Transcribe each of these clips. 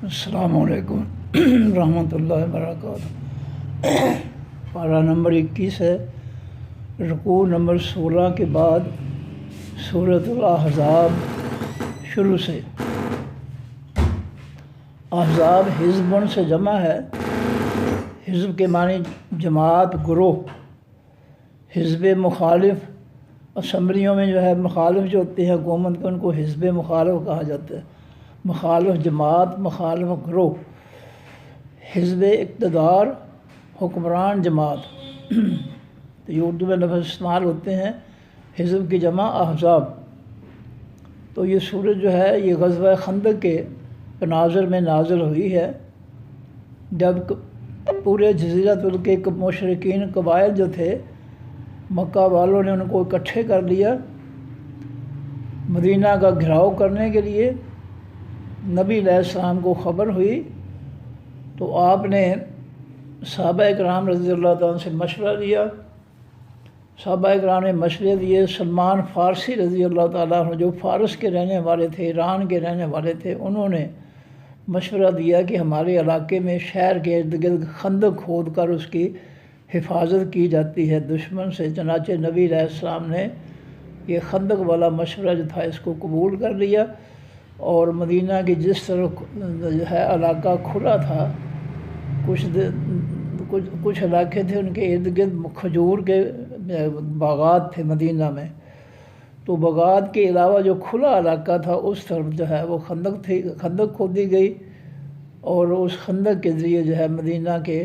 السلام علیکم رحمۃ اللہ وبرکاتہ۔ پارہ نمبر 21 ہے، رکوع نمبر 16 کے بعد سورۃ الاحزاب شروع سے۔ احزاب حزبن سے جمع ہے۔ حزب کے معنی جماعت، گروہ۔ حزب مخالف، اسمبلیوں میں مخالف جو ہوتے ہیں حکومت کے، ان کو حزب مخالف کہا جاتا ہے۔ مخالف جماعت، مخالف گروہ۔ حزب اقتدار، حکمران جماعت۔ تو یہ اردو میں لفظ استعمال ہوتے ہیں، حزب کی جمع احزاب۔ تو یہ سورت یہ غزوہ خندق کے مناظر میں نازل ہوئی ہے، جب پورے جزیرۃ کے مشرکین قبائل جو تھے، مکہ والوں نے ان کو اکٹھے کر لیا مدینہ کا گھیراؤ کرنے کے لیے۔ نبی علیہ السلام کو خبر ہوئی تو آپ نے صحابہ اکرام رضی اللہ تعالیٰ سے مشورہ لیا۔ صحابہ اکرام نے مشورے دیے۔ سلمان فارسی رضی اللہ تعالیٰ عنہ، جو فارس کے رہنے والے تھے، ایران کے رہنے والے تھے، انہوں نے مشورہ دیا کہ ہمارے علاقے میں شہر کے ارد گرد خندق کھود کر اس کی حفاظت کی جاتی ہے دشمن سے۔ چنانچہ نبی علیہ السلام نے یہ خندق والا مشورہ جو تھا اس کو قبول کر لیا، اور مدینہ کی جس طرح علاقہ کھلا تھا، کچھ علاقے تھے ان کے ارد گرد کھجور کے باغات تھے مدینہ میں، تو باغات کے علاوہ جو کھلا علاقہ تھا اس طرف وہ خندق کھودی گئی، اور اس خندق کے ذریعے مدینہ کے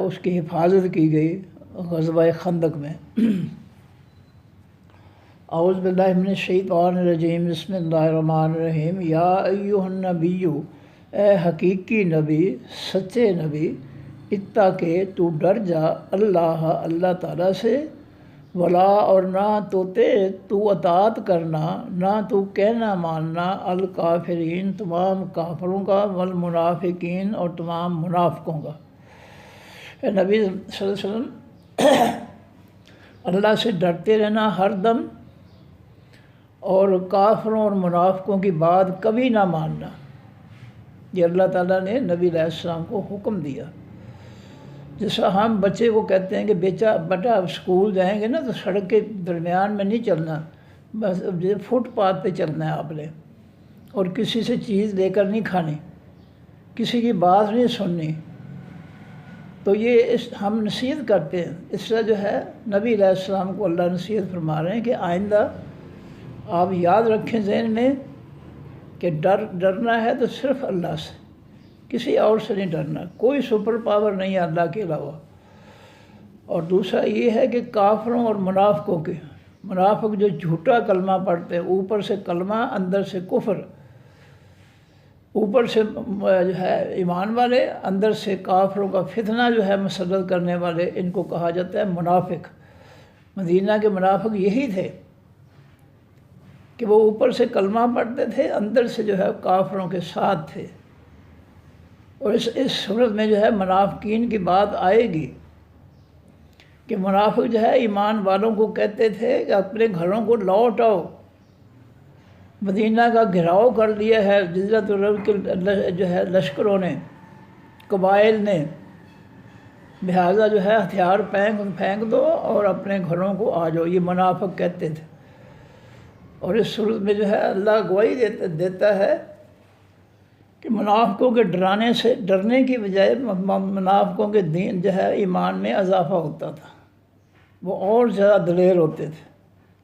اس کی حفاظت کی گئی غزوہ خندق میں۔ اعوذ باللہ من الشیطان الرجیم، بسم اللہ الرحمن الرحیم۔ یا ایھا النبی، اے حقیقی نبی، سچے نبی، اتقِ، تو ڈر جا، اللہ تعالیٰ سے، ولا، اور نہ تو اطاعت کرنا، نہ تو کہنا ماننا، الکافرین، تمام کافروں کا، والمنافقین، اور تمام منافقوں کا۔ اے نبی صلی اللہ علیہ وسلم، اللہ سے ڈرتے رہنا ہر دم، اور کافروں اور منافقوں کی بات کبھی نہ ماننا۔ یہ اللہ تعالیٰ نے نبی علیہ السلام کو حکم دیا۔ جیسا ہم بچے کو کہتے ہیں کہ بیٹا اسکول جائیں گے نا تو سڑک کے درمیان میں نہیں چلنا، بس فٹ پاتھ پہ چلنا ہے آپ نے، اور کسی سے چیز لے کر نہیں کھانی، کسی کی بات نہیں سننی۔ تو یہ ہم نصیحت کرتے ہیں۔ اس طرح نبی علیہ السلام کو اللہ نصیحت فرما رہے ہیں کہ آئندہ آپ یاد رکھیں ذہن میں کہ ڈرنا ہے تو صرف اللہ سے، کسی اور سے نہیں ڈرنا، کوئی سپر پاور نہیں ہے اللہ کے علاوہ۔ اور دوسرا یہ ہے کہ کافروں اور منافقوں کے، منافق جو جھوٹا کلمہ پڑھتے ہیں، اوپر سے کلمہ اندر سے کفر، اوپر سے ایمان والے، اندر سے کافروں کا فتنہ مسلط کرنے والے، ان کو کہا جاتا ہے منافق۔ مدینہ کے منافق یہی تھے کہ وہ اوپر سے کلمہ پڑھتے تھے، اندر سے کافروں کے ساتھ تھے۔ اور اس صورت میں منافقین کی بات آئے گی کہ منافق ایمان والوں کو کہتے تھے کہ اپنے گھروں کو لوٹ آؤ، مدینہ کا گھیراؤ کر لیا ہے جزیرۃ العرب کے لشکروں نے، قبائل نے، لہٰذا ہتھیار پھینک دو اور اپنے گھروں کو آ جاؤ، یہ منافق کہتے تھے۔ اور اس صورت میں اللہ گواہی دیتا ہے کہ منافقوں کے ڈرنے کی بجائے منافقوں کے دین ایمان میں اضافہ ہوتا تھا، وہ اور زیادہ دلیر ہوتے تھے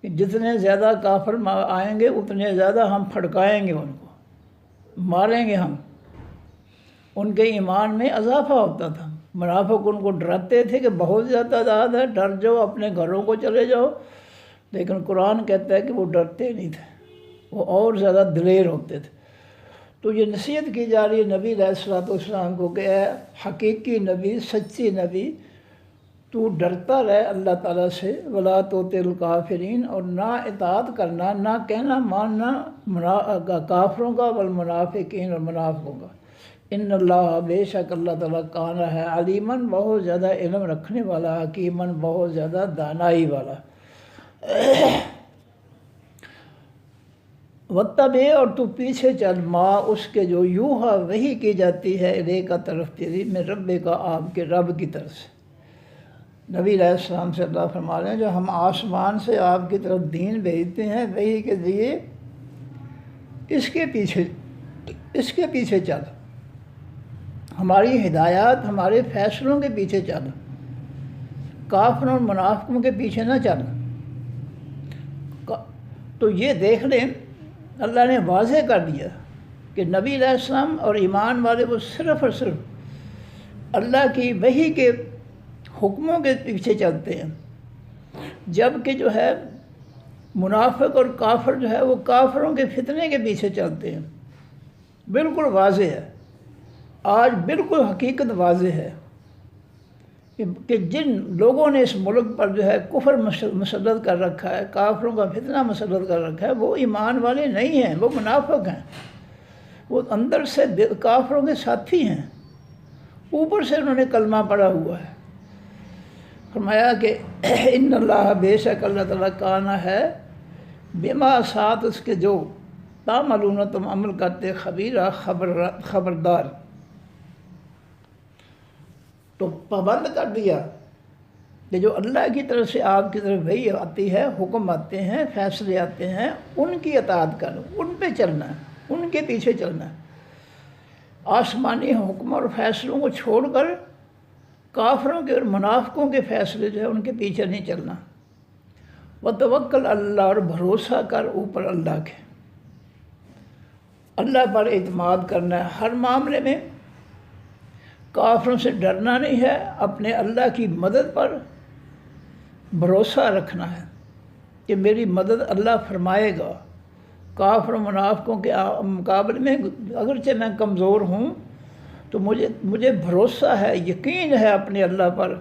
کہ جتنے زیادہ کافر آئیں گے اتنے زیادہ ہم پھڑکائیں گے، ان کو ماریں گے ہم۔ ان کے ایمان میں اضافہ ہوتا تھا۔ منافق ان کو ڈراتے تھے کہ بہت زیادہ تعداد ہے، ڈر جاؤ، اپنے گھروں کو چلے جاؤ، لیکن قرآن کہتا ہے کہ وہ ڈرتے نہیں تھے، وہ اور زیادہ دلیر ہوتے تھے۔ تو یہ نصیحت کی جا رہی ہے نبی علیہ السلام کو کہ اے حقیقی نبی، سچی نبی، تو ڈرتا رہے اللہ تعالیٰ سے، ولا تطع الکافرین، اور نہ اطاعت کرنا، نہ کہنا ماننا کافروں کا، والمنافقین، اور منافقوں کا۔ ان اللہ، بے شک اللہ تعالیٰ، کان ہے علیماً، بہت زیادہ علم رکھنے والا، حکیماً، بہت زیادہ دانائی والا۔ وَاتَّبِعْ اور تو پیچھے چل ماں اس کے جو یوحا وحی کی جاتی ہے الیک طرف تیری میں رب کا آپ کے رب کی طرف سے۔ نبی علیہ السلام سے اللہ فرما رہے ہیں جو ہم آسمان سے آپ کی طرف دین بھیجتے ہیں وحی کے ذریعے اس کے پیچھے چل، ہماری ہدایات ہمارے فیصلوں کے پیچھے چل، کافروں اور منافقوں کے پیچھے نہ چل۔ تو یہ دیکھ لیں اللہ نے واضح کر دیا کہ نبی علیہ السلام اور ایمان والے وہ صرف اور صرف اللہ کی وحی کے حکموں کے پیچھے چلتے ہیں، جبکہ جو ہے منافق اور کافر جو ہے وہ کافروں کے فتنے کے پیچھے چلتے ہیں۔ بالکل واضح ہے، آج بالکل حقیقت واضح ہے کہ جن لوگوں نے اس ملک پر جو ہے کفر مسلط کر رکھا ہے، کافروں کا فتنہ مسلط کر رکھا ہے، وہ ایمان والے نہیں ہیں، وہ منافق ہیں، وہ اندر سے کافروں کے ساتھی ہیں، اوپر سے انہوں نے کلمہ پڑھا ہوا ہے۔ فرمایا کہ ان اللہ بے شک اللہ تعالیٰ کانا ہے بما ساتھ اس کے جو تعملون تم عمل کرتے خبیرہ خبردار۔ تو پابند کر دیا کہ جو اللہ کی طرف سے آپ کی طرف وحی آتی ہے، حکم آتے ہیں، فیصلے آتے ہیں، ان کی اطاعت کرو، ان پہ چلنا ہے، ان کے پیچھے چلنا ہے۔ آسمانی حکم اور فیصلوں کو چھوڑ کر کافروں کے اور منافقوں کے فیصلے جو ہے ان کے پیچھے نہیں چلنا۔ وتوکل اللہ اور بھروسہ کر اوپر اللہ کے، اللہ پر اعتماد کرنا ہے ہر معاملے میں، کافروں سے ڈرنا نہیں ہے، اپنے اللہ کی مدد پر بھروسہ رکھنا ہے کہ میری مدد اللہ فرمائے گا۔ کافر و منافقوں کے مقابلے میں اگرچہ میں کمزور ہوں تو مجھے بھروسہ ہے، یقین ہے اپنے اللہ پر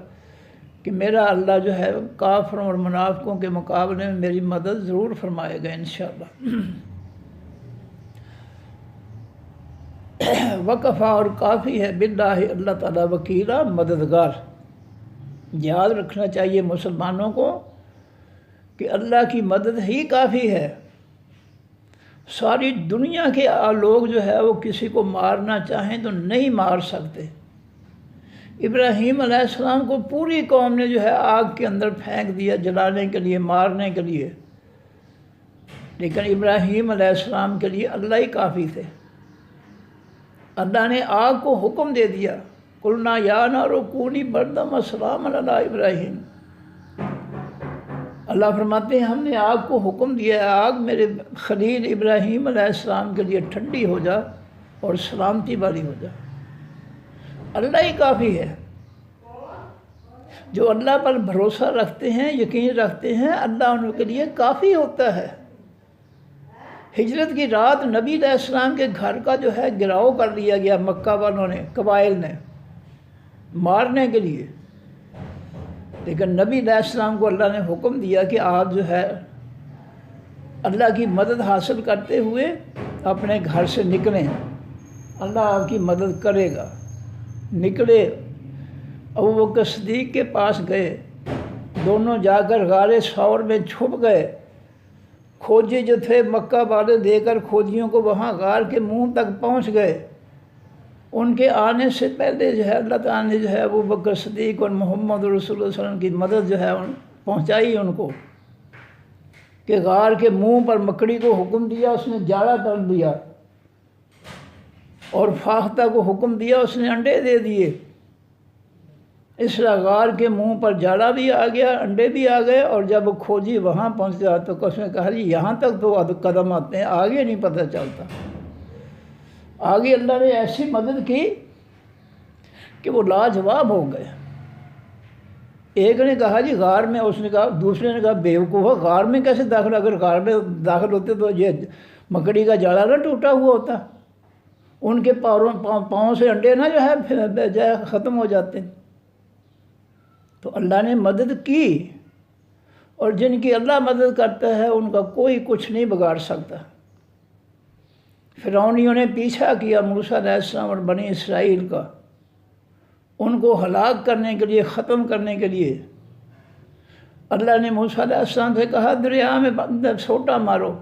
کہ میرا اللہ جو ہے کافروں اور منافقوں کے مقابلے میں میری مدد ضرور فرمائے گا انشاءاللہ۔ وکفا اور کافی ہے باللہ اللہ تعالیٰ وکیلا مددگار۔ یاد رکھنا چاہیے مسلمانوں کو کہ اللہ کی مدد ہی کافی ہے۔ ساری دنیا کے لوگ جو ہے وہ کسی کو مارنا چاہیں تو نہیں مار سکتے۔ ابراہیم علیہ السلام کو پوری قوم نے جو ہے آگ کے اندر پھینک دیا جلانے کے لیے، مارنے کے لیے، لیکن ابراہیم علیہ السلام کے لیے اللہ ہی کافی تھے۔ اللہ نے آگ کو حکم دے دیا، قلنا یا نار کونی بردا وسلاما علی ابراہیم۔ اللہ فرماتے ہیں ہم نے آگ کو حکم دیا ہے، آگ میرے خلیل ابراہیم علیہ السلام کے لیے ٹھنڈی ہو جا اور سلامتی والی ہو جا۔ اللہ ہی کافی ہے۔ جو اللہ پر بھروسہ رکھتے ہیں، یقین رکھتے ہیں، اللہ ان کے لیے کافی ہوتا ہے۔ ہجرت کی رات نبی علیہ السلام کے گھر کا جو ہے گراؤ کر لیا گیا مکہ والوں نے، قبائل نے، مارنے کے لیے، لیکن نبی علیہ السلام کو اللہ نے حکم دیا کہ آپ جو ہے اللہ کی مدد حاصل کرتے ہوئے اپنے گھر سے نکلیں، اللہ آپ کی مدد کرے گا۔ نکلے، ابوبکر صدیق کے پاس گئے، دونوں جا کر غار ثور میں چھپ گئے۔ کھوجی جو تھے مکہ والے دے کر کھوجیوں کو وہاں غار کے منہ تک پہنچ گئے۔ ان کے آنے سے پہلے جو ہے اللہ تعالیٰ نے جو ہے ابوبکر صدیق اور محمد رسول اللہ صلی اللہ علیہ وسلم کی مدد جو ہے پہنچائی ان کو، کہ غار کے منہ پر مکڑی کو حکم دیا، اس نے جاڑا کر دیا، اور فاختہ کو حکم دیا، اس نے انڈے دے دیے۔ اس طرح غار کے منہ پر جاڑا بھی آ گیا، انڈے بھی آ گئے، اور جب کھوجی وہاں پہنچ گیا تو اس نے کہا جی یہاں تک تو قدم آتے ہیں، آگے نہیں پتہ چلتا۔ آگے اللہ نے ایسی مدد کی کہ وہ لاجواب ہو گئے۔ ایک نے کہا جی غار میں، اس نے کہا، دوسرے نے کہا بیوقوف، غار میں کیسے داخل؟ اگر غار میں داخل ہوتے تو یہ مکڑی کا جاڑا نہ ٹوٹا ہوا ہوتا، ان کے پاؤں سے انڈے نہ جو ہے ختم ہو جاتے۔ تو اللہ نے مدد کی، اور جن کی اللہ مدد کرتا ہے ان کا کوئی کچھ نہیں بگاڑ سکتا۔ فرعونیوں نے پیچھا کیا موسیٰ علیہ السلام اور بنی اسرائیل کا، ان کو ہلاک کرنے کے لیے، ختم کرنے کے لیے۔ اللہ نے موسیٰ علیہ السلام سے کہا دریا میں سوٹا مارو،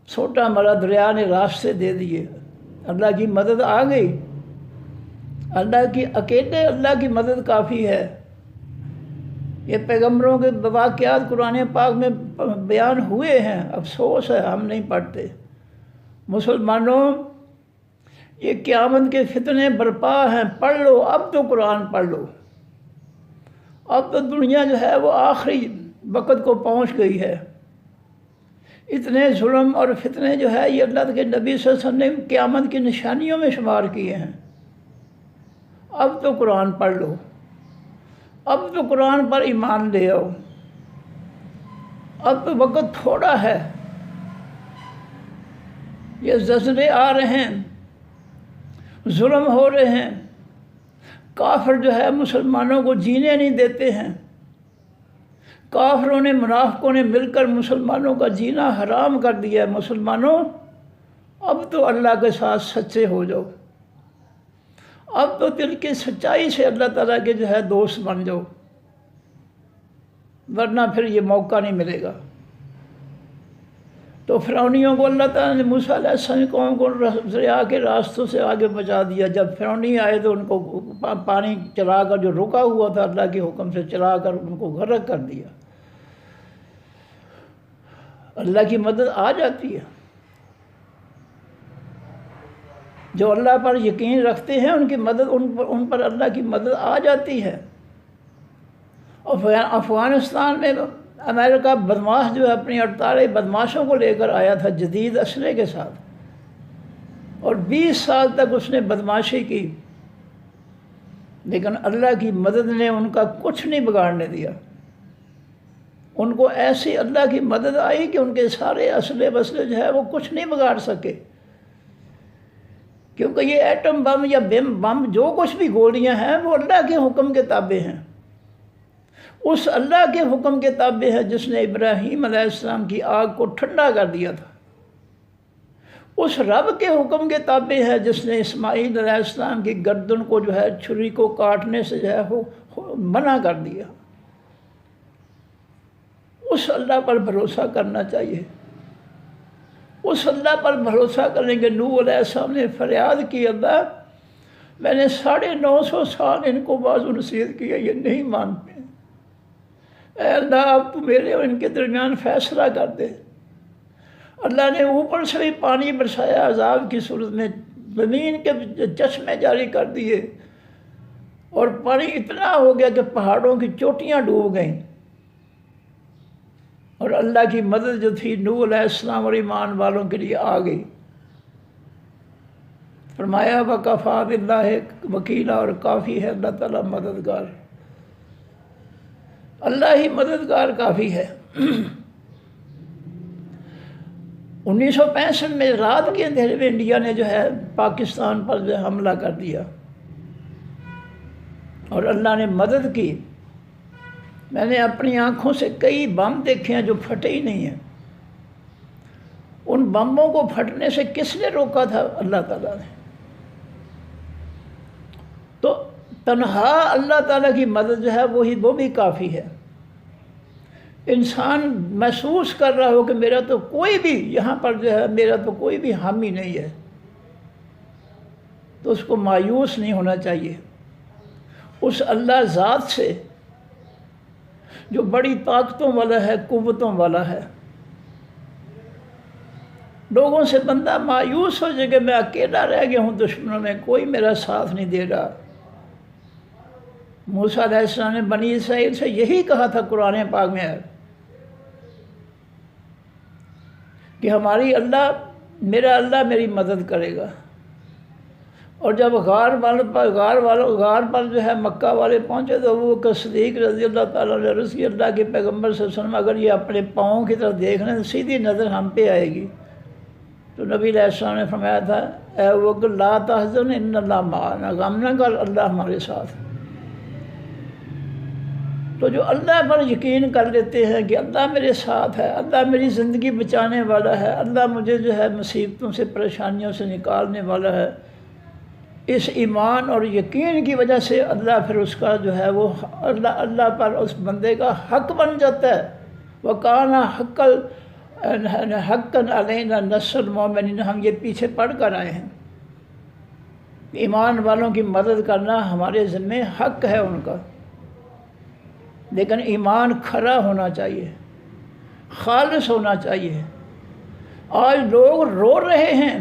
چھوٹا بڑا دریا نے راستے دے دیے، اللہ کی مدد آ گئی۔ اکیلے اللہ کی مدد کافی ہے۔ یہ پیغمبروں کے واقعات قرآن پاک میں بیان ہوئے ہیں، افسوس ہے ہم نہیں پڑھتے۔ مسلمانوں، یہ قیامت کے فتنے برپا ہیں، پڑھ لو، اب تو قرآن پڑھ لو۔ اب تو دنیا جو ہے وہ آخری وقت کو پہنچ گئی ہے۔ اتنے ظلم اور فتنے جو ہے یہ اللہ کے نبی صلی اللہ علیہ وسلم نے قیامت کی نشانیوں میں شمار کیے ہیں۔ اب تو قرآن پڑھ لو، اب تو قرآن پر ایمان لے آؤ۔ اب تو وقت تھوڑا ہے۔ یہ زلزلے آ رہے ہیں، ظلم ہو رہے ہیں، کافر جو ہے مسلمانوں کو جینے نہیں دیتے ہیں۔ کافروں نے، منافقوں نے مل کر مسلمانوں کا جینا حرام کر دیا ہے۔ مسلمانوں، اب تو اللہ کے ساتھ سچے ہو جاؤ، اب تو دل کی سچائی سے اللہ تعالیٰ کے جو ہے دوست بن جاؤ، ورنہ پھر یہ موقع نہیں ملے گا۔ تو فرعونیوں کو اللہ تعالیٰ نے موسیٰ علیہ السلام قوم کو دریا کے راستوں سے آگے بچا دیا۔ جب فرعونی آئے تو ان کو پانی چلا کر، جو رکا ہوا تھا اللہ کے حکم سے، چلا کر ان کو غرق کر دیا۔ اللہ کی مدد آ جاتی ہے۔ جو اللہ پر یقین رکھتے ہیں ان کی مدد، ان پر اللہ کی مدد آ جاتی ہے۔ افغانستان میں امریکہ بدماش جو ہے اپنی 48 بدماشوں کو لے کر آیا تھا جدید اسلحے کے ساتھ، اور 20 سال تک اس نے بدماشی کی، لیکن اللہ کی مدد نے ان کا کچھ نہیں بگاڑنے دیا۔ ان کو ایسی اللہ کی مدد آئی کہ ان کے سارے اسلحے وسلے جو ہے وہ کچھ نہیں بگاڑ سکے، کیونکہ یہ ایٹم بم یا بم جو کچھ بھی گولیاں ہیں وہ اللہ کے حکم کے تابع ہیں۔ اس اللہ کے حکم کے تابع ہے جس نے ابراہیم علیہ السلام کی آگ کو ٹھنڈا کر دیا تھا۔ اس رب کے حکم کے تابع ہے جس نے اسماعیل علیہ السلام کی گردن کو جو ہے چھری کو کاٹنے سے جو ہے وہ منع کر دیا۔ اس اللہ پر بھروسہ کرنا چاہیے۔ اس اللہ پر بھروسہ کرنے کے نوح علیہ السلام نے فریاد کی، اللہ میں نے 950 سال ان کو باز و نصیحت کیا، یہ نہیں مانتے، اے اللہ اب تو میرے اور ان کے درمیان فیصلہ کر دے۔ اللہ نے اوپر سے بھی پانی برسایا عذاب کی صورت میں، زمین کے چشمے جاری کر دیے، اور پانی اتنا ہو گیا کہ پہاڑوں کی چوٹیاں ڈوب گئیں، اور اللہ کی مدد جو تھی نوح علیہ السلام اور ایمان والوں کے لیے آ گئی۔ فرمایا وَكَفَىٰ بِاللَّهِ وکیلا، اور کافی ہے اللہ تعالیٰ مددگار۔ اللہ ہی مددگار کافی ہے۔ 1965 میں رات کے اندھیرے میں انڈیا نے جو ہے پاکستان پر جو حملہ کر دیا، اور اللہ نے مدد کی۔ میں نے اپنی آنکھوں سے کئی بم دیکھے ہیں جو پھٹے ہی نہیں ہیں۔ ان بموں کو پھٹنے سے کس نے روکا تھا؟ اللہ تعالیٰ نے۔ تو تنہا اللہ تعالیٰ کی مدد جو ہے وہ بھی کافی ہے۔ انسان محسوس کر رہا ہو کہ میرا تو کوئی بھی یہاں پر جو ہے میرا تو کوئی بھی حامی نہیں ہے، تو اس کو مایوس نہیں ہونا چاہیے۔ اس اللہ ذات سے جو بڑی طاقتوں والا ہے، قوتوں والا ہے۔ لوگوں سے بندہ مایوس ہو جائے کہ میں اکیلا رہ گیا ہوں، دشمنوں میں کوئی میرا ساتھ نہیں دے رہا۔ موسیٰ علیہ السلام نے بنی اسرائیل سے یہی کہا تھا قرآن پاک میں ہے کہ میرا اللہ میری مدد کرے گا۔ اور جب غار پر جو ہے مکہ والے پہنچے تو وہ صدیق رضی اللہ تعالیٰ عنہ عرض کی، اللہ کے پیغمبر صلی اللہ علیہ وسلم اگر یہ اپنے پاؤں کی طرف دیکھ لیں تو سیدھی نظر ہم پہ آئے گی۔ تو نبی علیہ السلام نے فرمایا تھا، اے وقت لا تحزن ان اللہ معنا، غم نہ کر، اللہ ہمارے ساتھ۔ تو جو اللہ پر یقین کر لیتے ہیں کہ اللہ میرے ساتھ ہے، اللہ میری زندگی بچانے والا ہے، اللہ مجھے جو ہے مصیبتوں سے، پریشانیوں سے نکالنے والا ہے، اس ایمان اور یقین کی وجہ سے اللہ پھر اس کا جو ہے وہ اللہ پر اس بندے کا حق بن جاتا ہے۔ وَكَانَ حَقًّا حقاً علینا نصر المؤمنین، ہم یہ پیچھے پڑھ کر آئے ہیں، ایمان والوں کی مدد کرنا ہمارے ذمہ حق ہے ان کا، لیکن ایمان کھرا ہونا چاہیے، خالص ہونا چاہیے۔ آج لوگ رو رہے ہیں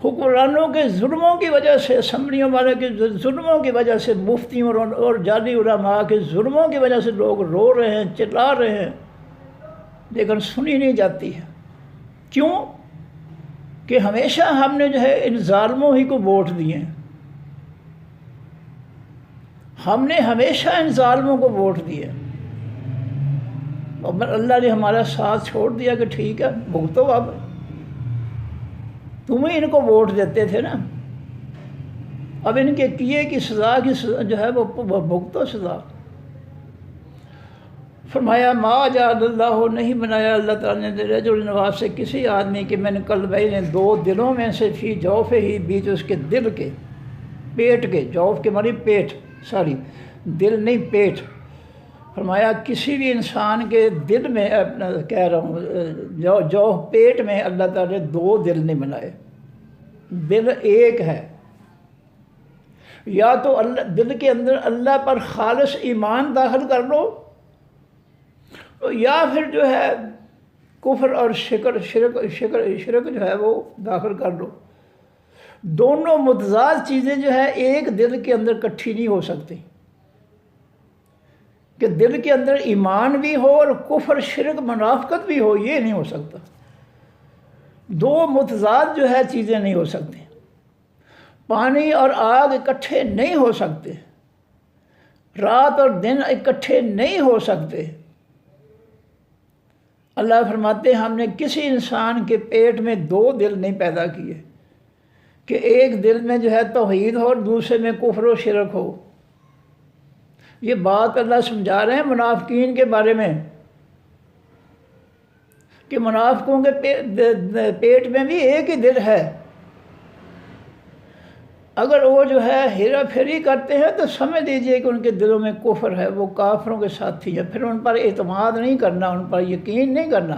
حکمرانوں کے ظلموں کی وجہ سے، اسمبلیوں والے کے ظلموں کی وجہ سے، مفتیوں اور جعلی علماء کے ظلموں کی وجہ سے لوگ رو رہے ہیں، چلا رہے ہیں، لیکن سنی نہیں جاتی ہے۔ کیوں؟ کہ ہمیشہ ہم نے جو ہے ان ظالموں ہی کو ووٹ دیے ہیں، ہم نے ہمیشہ ان ظالموں کو ووٹ دیے، اور اللہ نے ہمارا ساتھ چھوڑ دیا کہ ٹھیک ہے بھگتو اب، تم ہی ان کو ووٹ دیتے تھے نا، اب ان کے کیے کی سزا جو ہے وہ بھگتو سزا۔ فرمایا ما جعل اللہ، نہیں بنایا اللہ تعالیٰ نے رجل نواز سے کسی آدمی کے، میں نے قلبین نے دو دلوں میں سے، فی جوف ہی بیچ اس کے دل کے، پیٹ کے، جوف کے معنی پیٹ، سوری دل نہیں پیٹ۔ فرمایا کسی بھی انسان کے دل میں، کہہ رہا ہوں جو پیٹ میں اللہ تعالیٰ نے دو دل نہیں بنائے، دل ایک ہے۔ یا تو اللہ دل کے اندر اللہ پر خالص ایمان داخل کر لو، یا پھر جو ہے کفر اور شرک جو ہے وہ داخل کر لو۔ دونوں متضاد چیزیں جو ہے ایک دل کے اندر اکٹھی نہیں ہو سکتی، کہ دل کے اندر ایمان بھی ہو اور کفر شرک منافقت بھی ہو، یہ نہیں ہو سکتا۔ دو متضاد جو ہے چیزیں نہیں ہو سکتی، پانی اور آگ اکٹھے نہیں ہو سکتے، رات اور دن اکٹھے نہیں ہو سکتے۔ اللہ فرماتے ہیں ہم نے کسی انسان کے پیٹ میں دو دل نہیں پیدا کیے، کہ ایک دل میں جو ہے توحید ہو اور دوسرے میں کفر و شرک ہو۔ یہ بات اللہ سمجھا رہے ہیں منافقین کے بارے میں، کہ منافقوں کے پیٹ میں بھی ایک ہی دل ہے، اگر وہ جو ہے ہیرا پھیری کرتے ہیں تو سمجھ لیجئے کہ ان کے دلوں میں کفر ہے، وہ کافروں کے ساتھی ہیں، پھر ان پر اعتماد نہیں کرنا، ان پر یقین نہیں کرنا۔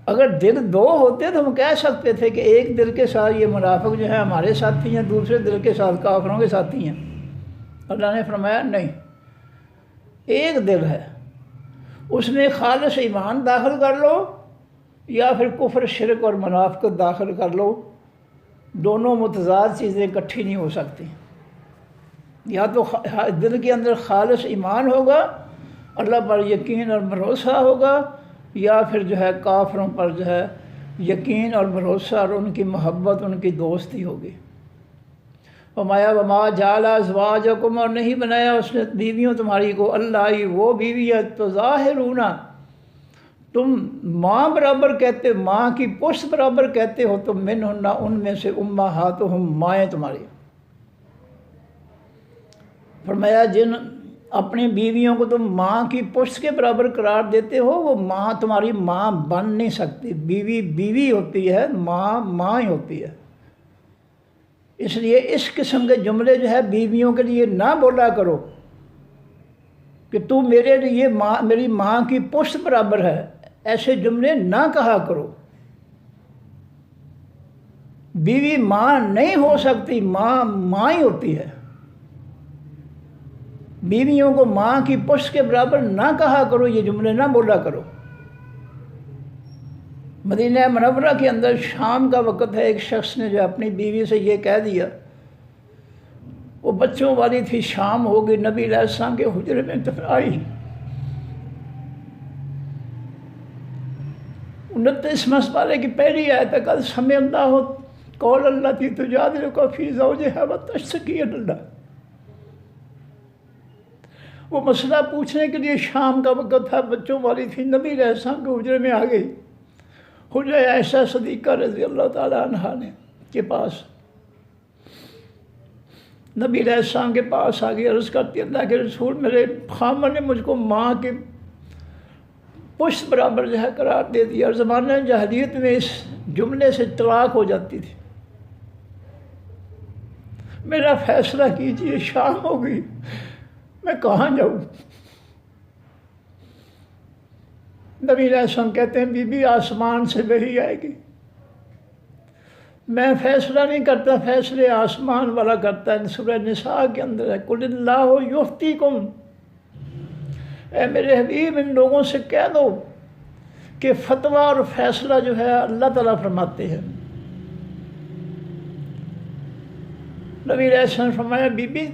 اگر دل دو ہوتے تو ہم کہہ سکتے تھے کہ ایک دل کے ساتھ یہ منافق جو ہے ہمارے ساتھی ہیں، دوسرے دل کے ساتھ کافروں کے ساتھی ہیں۔ اللہ نے فرمایا نہیں، ایک دل ہے، اس میں خالص ایمان داخل کر لو یا پھر کفر شرک اور منافقت داخل کر لو، دونوں متضاد چیزیں اکٹھی نہیں ہو سکتی۔ یا تو دل کے اندر خالص ایمان ہوگا، اللہ پر یقین اور بھروسہ ہوگا، یا پھر جو ہے کافروں پر جو ہے یقین اور بھروسہ اور ان کی محبت، ان کی دوستی ہوگی۔ فرمایا وما جعل ازواجکم، اور نہیں بنایا اس نے بیویوں تمہاری کو، اللہ وہ بیویاں تو ظاہرون، تم ماں برابر کہتے، ماں کی پشت برابر کہتے ہو تم، منہن ان میں سے، امہاتہم مائیں تمہاری۔ فرمایا جن اپنی بیویوں کو تم ماں کی پشت کے برابر قرار دیتے ہو، وہ ماں تمہاری ماں بن نہیں سکتی، بیوی بیوی ہوتی ہے، ماں ماں ہی ہوتی ہے۔ اس لیے اس قسم کے جملے جو ہے بیویوں کے لیے نہ بولا کرو کہ تو میرے لیے میری ماں کی پشت برابر ہے، ایسے جملے نہ کہا کرو۔ بیوی ماں نہیں ہو سکتی، ماں ماں ہی ہوتی ہے۔ بیویوں کو ماں کی پشت کے برابر نہ کہا کرو، یہ جملے نہ بولا کرو۔ مدینہ منورہ کے اندر شام کا وقت ہے، ایک شخص نے جو اپنی بیوی سے یہ کہہ دیا، وہ بچوں والی تھی، شام ہو گئی، نبی علیہ السلام کے حجرے میں آئی، 29 مسپارے کی پہلی آیت ہے، قد سمع اللہ قول التی تجادلک فی زوجہا وتشتکی الی اللہ۔ وہ مسئلہ پوچھنے کے لیے شام کا وقت تھا، بچوں والی تھی، نبی علیہ السلام کے حجرے میں آ گئی، حجرہ عائشہ صدیقہ رضی اللہ تعالیٰ عنہا نے کے پاس، نبی علیہ السلام کے پاس آ گئی، عرض کرتی اللہ کے رسول میرے خامن نے مجھ کو ماں کے پشت برابر جو ہے قرار دے دیا، اور زمانہ جاہلیت میں اس جملے سے طلاق ہو جاتی تھی، میرا فیصلہ کیجئے، شام ہو گئی، میں کہاں جاؤں؟ نبی علیہ السلام کہتے ہیں بی بی آسمان سے وحی آئے گی، میں فیصلہ نہیں کرتا، فیصلے آسمان والا کرتا ہے۔ سورہ نساء کے اندر ہے قل اللہ یفتیکم، اے میرے حبیب ان لوگوں سے کہہ دو کہ فتویٰ اور فیصلہ جو ہے اللہ تعالیٰ فرماتے ہیں۔ نبی علیہ السلام نے فرمایا بی بی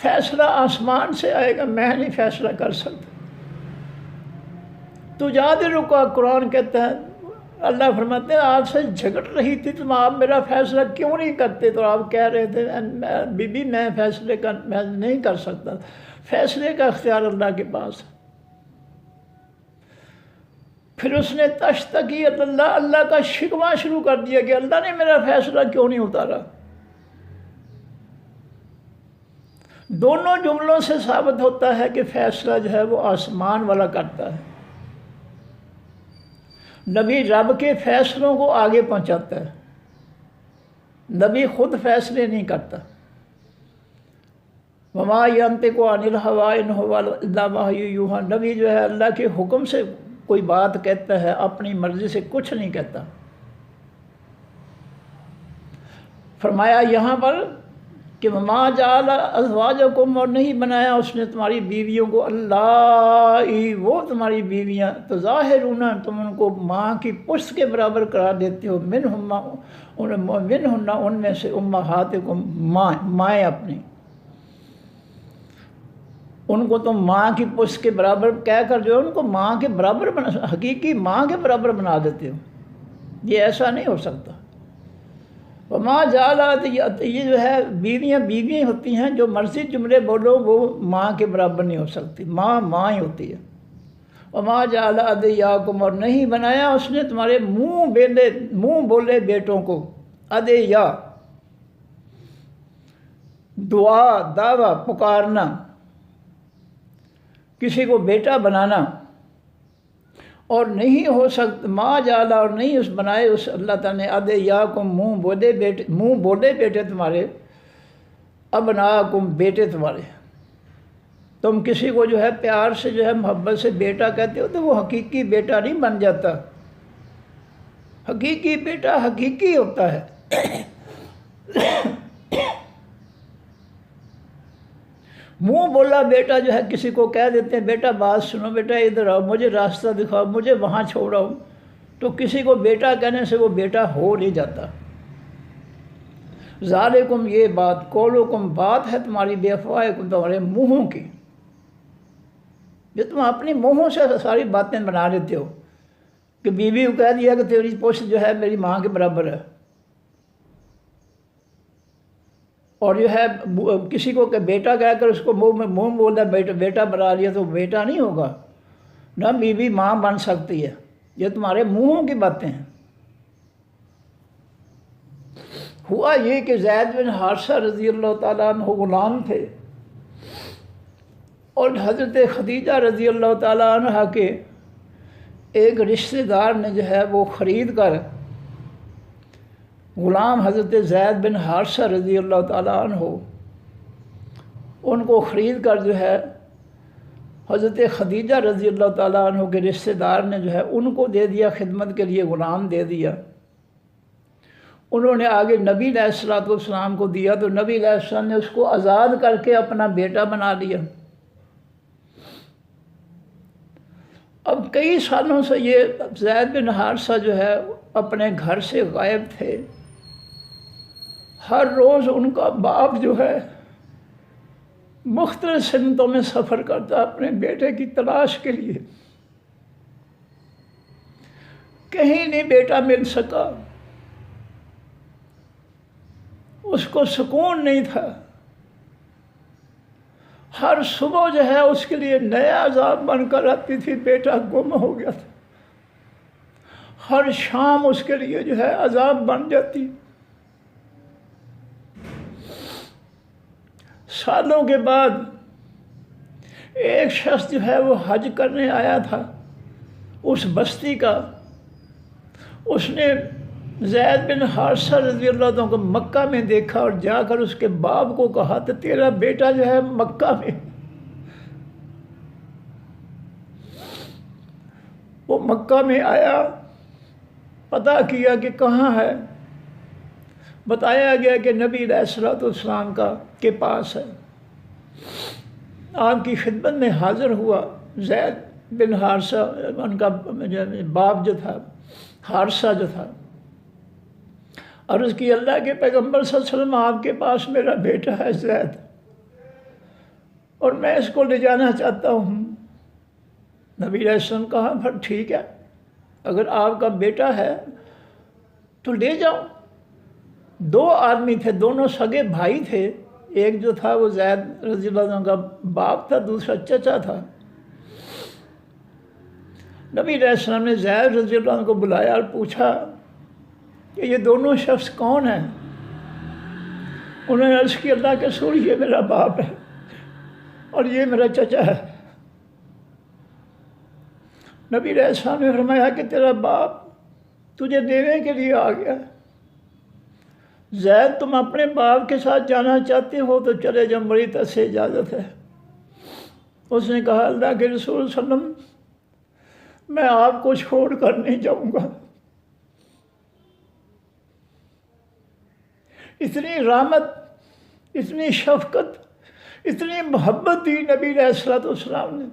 فیصلہ آسمان سے آئے گا، میں نہیں فیصلہ کر سکتا۔ تو جادلو کا قرآن کہتا ہے، اللہ فرماتے ہیں آپ سے جھگڑ رہی تھی تم، آپ میرا فیصلہ کیوں نہیں کرتے؟ تو آپ کہہ رہے تھے بی بی میں میں نہیں کر سکتا، فیصلے کا اختیار اللہ کے پاس۔ پھر اس نے تشتکی اللہ کا شکوہ شروع کر دیا کہ اللہ نے میرا فیصلہ کیوں نہیں اتارا۔ دونوں جملوں سے ثابت ہوتا ہے کہ فیصلہ جو ہے وہ آسمان والا کرتا ہے۔ نبی رب کے فیصلوں کو آگے پہنچاتا ہے، نبی خود فیصلے نہیں کرتا۔ وما ينطق عن الهوى ان هو الا وحی یوحی، نبی جو ہے اللہ کے حکم سے کوئی بات کہتا ہے، اپنی مرضی سے کچھ نہیں کہتا۔ فرمایا یہاں پر کہ وما جعل ازواجکم، اور نہیں بنایا اس نے تمہاری بیویوں کو، اللہ وہ تمہاری بیویاں، تو ظاہرون تم ان کو ماں کی پشت کے برابر قرار دیتے ہو، منہن ان میں سے امہاتکم مائیں اپنی، ان کو تم ماں کی پشت کے برابر کہہ کر جو ان کو ماں کے برابر حقیقی ماں کے برابر بنا دیتے ہو، یہ ایسا نہیں ہو سکتا۔ وما جعلت، یہ جو ہے بیویاں ہوتی ہیں، جو مرضی جملے بولو وہ ماں کے برابر نہیں ہو سکتی، ماں ہی ہوتی ہے۔ وما جعل ادعیاکم، اور نہیں بنایا اس نے تمہارے منہ بولے بیٹوں کو، ادعیا دعا دعویٰ پکارنا، کسی کو بیٹا بنانا، اور نہیں ہو سکتا ما جعل، اور نہیں اس بنائے اس اللہ تعالیٰ نے ادعیاکم منہ بولے بیٹے تمہارے، ابناکم بیٹے تمہارے۔ تم کسی کو جو ہے پیار سے جو ہے محبت سے بیٹا کہتے ہو تو وہ حقیقی بیٹا نہیں بن جاتا، حقیقی بیٹا حقیقی ہوتا ہے۔ منہ بولا بیٹا جو ہے کسی کو کہہ دیتے ہیں بیٹا بات سنو، بیٹا ادھر آؤ، مجھے راستہ دکھاؤ، مجھے وہاں چھوڑاؤ، تو کسی کو بیٹا کہنے سے وہ بیٹا ہو نہیں جاتا۔ ذالکم، یہ بات، قولکم بات ہے تمہاری، بے افواہکم تمہارے منہوں کی، یہ تم اپنی منہوں سے ساری باتیں بنا لیتے ہو کہ بیوی کو کہہ دیا کہ تیری پشت جو ہے میری ماں کے برابر ہے، اور جو ہے کسی کو کہ بیٹا کہہ کر اس کو منہ بولتا بیٹا بنا لیا تو بیٹا نہیں ہوگا، نہ بیوی ماں بن سکتی ہے، یہ تمہارے منہوں کی باتیں ہیں۔ ہوا یہ کہ زید بن حارثہ رضی اللہ تعالیٰ عنہ غلام تھے، اور حضرت خدیجہ رضی اللہ تعالیٰ عنہ کے ایک رشتہ دار نے جو ہے وہ خرید کر غلام حضرت زید بن حارثہ رضی اللہ تعالیٰ عنہ ان کو خرید کر جو ہے حضرت خدیجہ رضی اللہ تعالیٰ عنہ کے رشتہ دار نے جو ہے ان کو دے دیا، خدمت کے لیے غلام دے دیا۔ انہوں نے آگے نبی علیہ السلام کو دیا، تو نبی علیہ السلام نے اس کو آزاد کر کے اپنا بیٹا بنا لیا۔ اب کئی سالوں سے یہ زید بن حارثہ جو ہے اپنے گھر سے غائب تھے۔ ہر روز ان کا باپ جو ہے مختلف سمتوں میں سفر کرتا اپنے بیٹے کی تلاش کے لیے، کہیں نہیں بیٹا مل سکا، اس کو سکون نہیں تھا۔ ہر صبح جو ہے اس کے لیے نیا عذاب بن کر آتی تھی، بیٹا گم ہو گیا تھا۔ ہر شام اس کے لیے جو ہے عذاب بن جاتی۔ سالوں کے بعد ایک شخص جو ہے وہ حج کرنے آیا تھا اس بستی کا، اس نے زید بن حارثہ رضی اللہ عنہ کو مکہ میں دیکھا اور جا کر اس کے باپ کو کہا تو تیرا بیٹا جو ہے مکہ میں۔ مکہ میں آیا، پتہ کیا کہ کہاں ہے، بتایا گیا کہ نبی علیہ الصلوۃ والسلام کے پاس ہے۔ آپ کی خدمت میں حاضر ہوا۔ زید بن حارثہ، ان کا باپ جو تھا، حارثہ جو تھا، عرض کی اللہ کے پیغمبر صلی اللہ علیہ وسلم آپ کے پاس میرا بیٹا ہے زید، اور میں اس کو لے جانا چاہتا ہوں۔ نبی علیہ السلام کہا پھر ٹھیک ہے، اگر آپ کا بیٹا ہے تو لے جاؤ۔ دو آدمی تھے، دونوں سگے بھائی تھے، ایک جو تھا وہ زید رضی اللہ عنہ کا باپ تھا، دوسرا چچا تھا۔ نبی علیہ السلام نے زید رضی اللہ عنہ کو بلایا اور پوچھا کہ یہ دونوں شخص کون ہیں؟ انہوں نے عرض کی اللہ کے رسول یہ میرا باپ ہے اور یہ میرا چچا ہے۔ نبی علیہ السلام نے فرمایا کہ تیرا باپ تجھے دینے کے لیے آ گیا۔ زید تم اپنے باپ کے ساتھ جانا چاہتے ہو تو چلے جاؤ، بڑی طرح سے اجازت ہے۔ اس نے کہا اللہ کے رسول صلی اللہ علیہ وسلم میں آپ کو چھوڑ کر نہیں جاؤں گا۔ اتنی رحمت، اتنی شفقت، اتنی محبت دی نبی علیہ الصلوۃ والسلام نے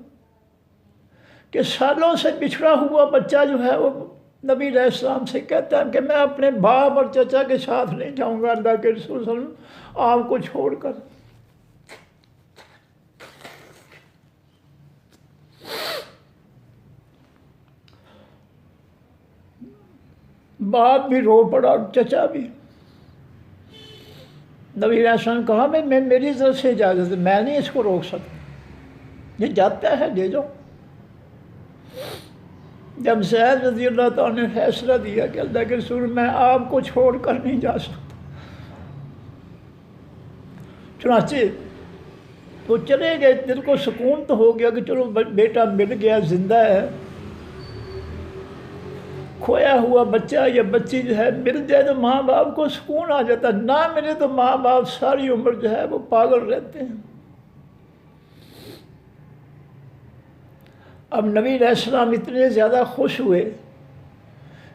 کہ سالوں سے بچھڑا ہوا بچہ جو ہے وہ نبی علیہ السلام سے کہتا ہے کہ میں اپنے باپ اور چچا کے ساتھ نہیں جاؤں گا اللہ کے رسول صلی اللہ علیہ وسلم آپ کو چھوڑ کر۔ باپ بھی رو پڑا اور چچا بھی۔ نبی علیہ السلام نے کہا میں میری طرف سے اجازت ہے، میں نہیں اس کو روک سکتا، یہ جاتا ہے لے جاؤ۔ جب زید رضی اللہ تعالیٰ نے فیصلہ دیا کہ اللہ کے رسول میں آپ کو چھوڑ کر نہیں جا سکتا، چنانچہ وہ چلے گئے۔ دل کو سکون تو ہو گیا کہ چلو بیٹا مل گیا، زندہ ہے۔ کھویا ہوا بچہ یا بچی جو ہے مل جائے تو ماں باپ کو سکون آ جاتا، نہ ملے تو ماں باپ ساری عمر جو ہے وہ پاگل رہتے ہیں۔ اب نبی علیہ السلام اتنے زیادہ خوش ہوئے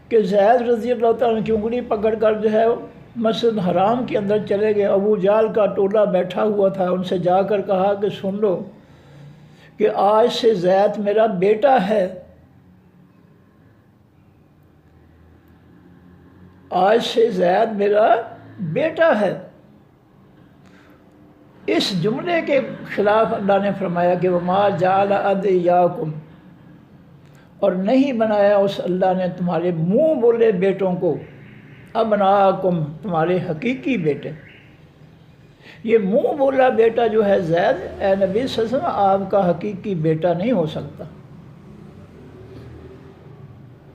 کہ زید رضی اللہ تعالیٰ کی انگلی پکڑ کر جو ہے مسجد حرام کے اندر چلے گئے۔ ابو جہل کا ٹولہ بیٹھا ہوا تھا، ان سے جا کر کہا کہ سن لو کہ آج سے زید میرا بیٹا ہے، آج سے زید میرا بیٹا ہے۔ اس جملے کے خلاف اللہ نے فرمایا کہ وَمَا جَعَلَ أَدْعِيَاكُمْ، اور نہیں بنایا اس اللہ نے تمہارے منہ بولے بیٹوں کو ابناءکم، تمہارے حقیقی بیٹے۔ یہ منہ بولا بیٹا جو ہے زید، اے نبی صلی اللہ علیہ وسلم آپ کا حقیقی بیٹا نہیں ہو سکتا،